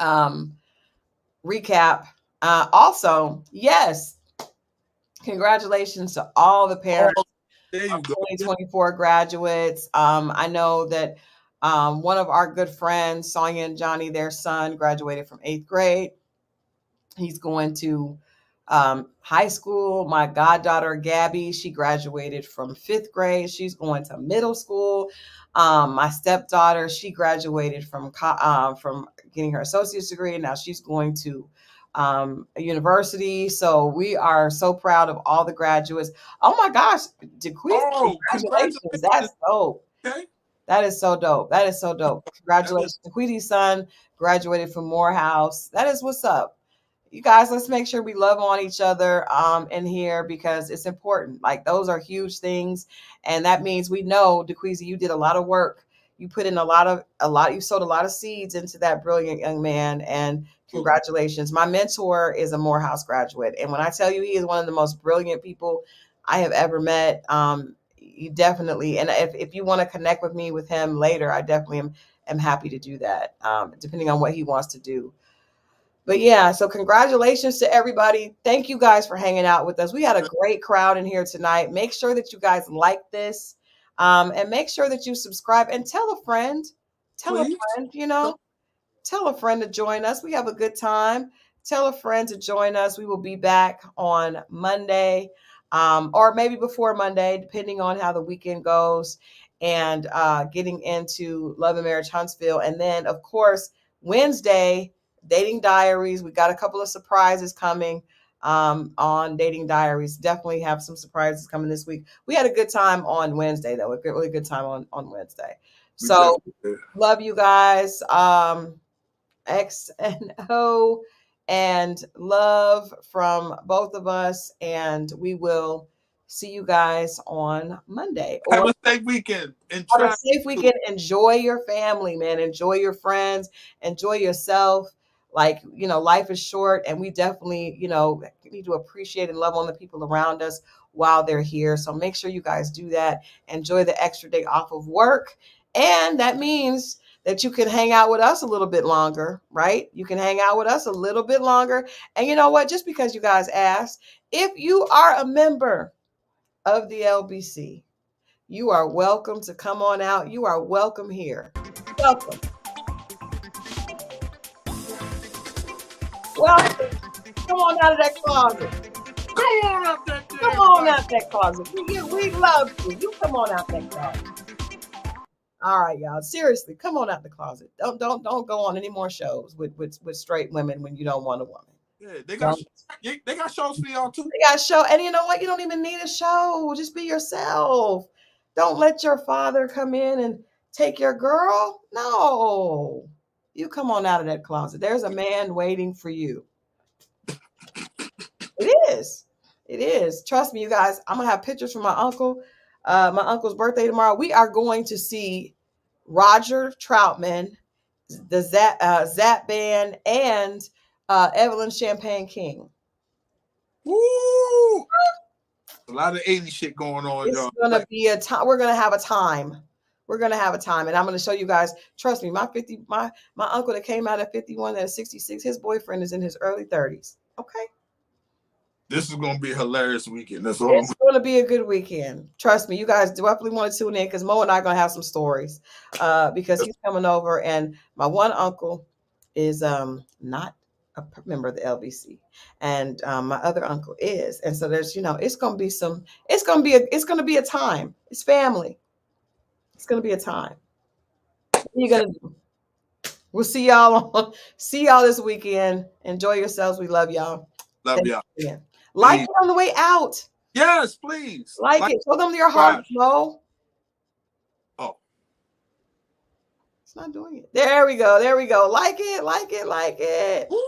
recap. Also, yes, congratulations to all the parents. There you go. 2024 graduates. I know that one of our good friends, Sonia and Johnny, their son, graduated from 8th grade. He's going to high school. My goddaughter, Gabby, she graduated from 5th grade. She's going to middle school. My stepdaughter, she graduated from getting her associate's degree. And now she's going to a university. So we are so proud of all the graduates. Oh my gosh, congratulations. That's dope. Okay. That is so dope. That is so dope. Congratulations. Queedy's son graduated from Morehouse. That is what's up. You guys, let's make sure we love on each other in here because it's important. Like those are huge things. And that means we know, DeQueezy, you did a lot of work. You put in you sowed a lot of seeds into that brilliant young man. And congratulations. My mentor is a Morehouse graduate. And when I tell you he is one of the most brilliant people I have ever met, you definitely, and if you want to connect with me with him later, I definitely am happy to do that, depending on what he wants to do. But yeah, so congratulations to everybody. Thank you guys for hanging out with us. We had a great crowd in here tonight. Make sure that you guys like this and make sure that you subscribe and tell a friend. Tell a friend, tell a friend to join us. We have a good time. Tell a friend to join us. We will be back on Monday or maybe before Monday, depending on how the weekend goes, and getting into Love and Marriage Huntsville. And then, of course, Wednesday, Dating Diaries. We got a couple of surprises coming on Dating Diaries. Definitely have some surprises coming this week. We had a good time on Wednesday, though. A really good time on Wednesday. So love you guys. X and O, and love from both of us. And we will see you guys on Monday. Have a safe weekend. Have a safe weekend. Enjoy your family, man. Enjoy your friends. Enjoy yourself. Like, life is short, and we definitely, need to appreciate and love on the people around us while they're here. So make sure you guys do that. Enjoy the extra day off of work. And that means that you can hang out with us a little bit longer, right? You can hang out with us a little bit longer. And you know what? Just because you guys asked, if you are a member of the LBC, you are welcome to come on out. You are welcome here. Welcome. Welcome. Come on out of that closet. Come on out that closet. We love you. You come on out that closet. All right, y'all. Seriously, come on out the closet. Don't go on any more shows with straight women when you don't want a woman. Yeah, they got shows for y'all too. They got show, and you know what? You don't even need a show. Just be yourself. Don't let your father come in and take your girl. No. You come on out of that closet. There's a man waiting for you. It is. It is. Trust me, you guys. I'm gonna have pictures from my uncle. My uncle's birthday tomorrow. We are going to see Roger Troutman, the Zap Band, and Evelyn Champagne King. Woo! A lot of 80s shit going on, y'all. It's gonna be a time. We're gonna have a time. We're gonna have a time, and I'm gonna show you guys. Trust me, my uncle that came out at 51 and at 66, his boyfriend is in his early 30s. Okay. This is gonna be a hilarious weekend. That's all. It's going to be a good weekend. Trust me, you guys definitely want to tune in because Mo and I are going to have some stories because he's coming over, and my one uncle is not a member of the LBC, and my other uncle is, and so there's it's going to be it's going to be a time. It's family. It's going to be a time. What are you going to do? We'll see y'all this weekend. Enjoy yourselves. We love y'all. Love y'all. Like it on the way out. Yes, please. Like it. Show them your heart, Mo. Oh. It's not doing it. There we go. There we go. Like it. Like it. Like it. Woo.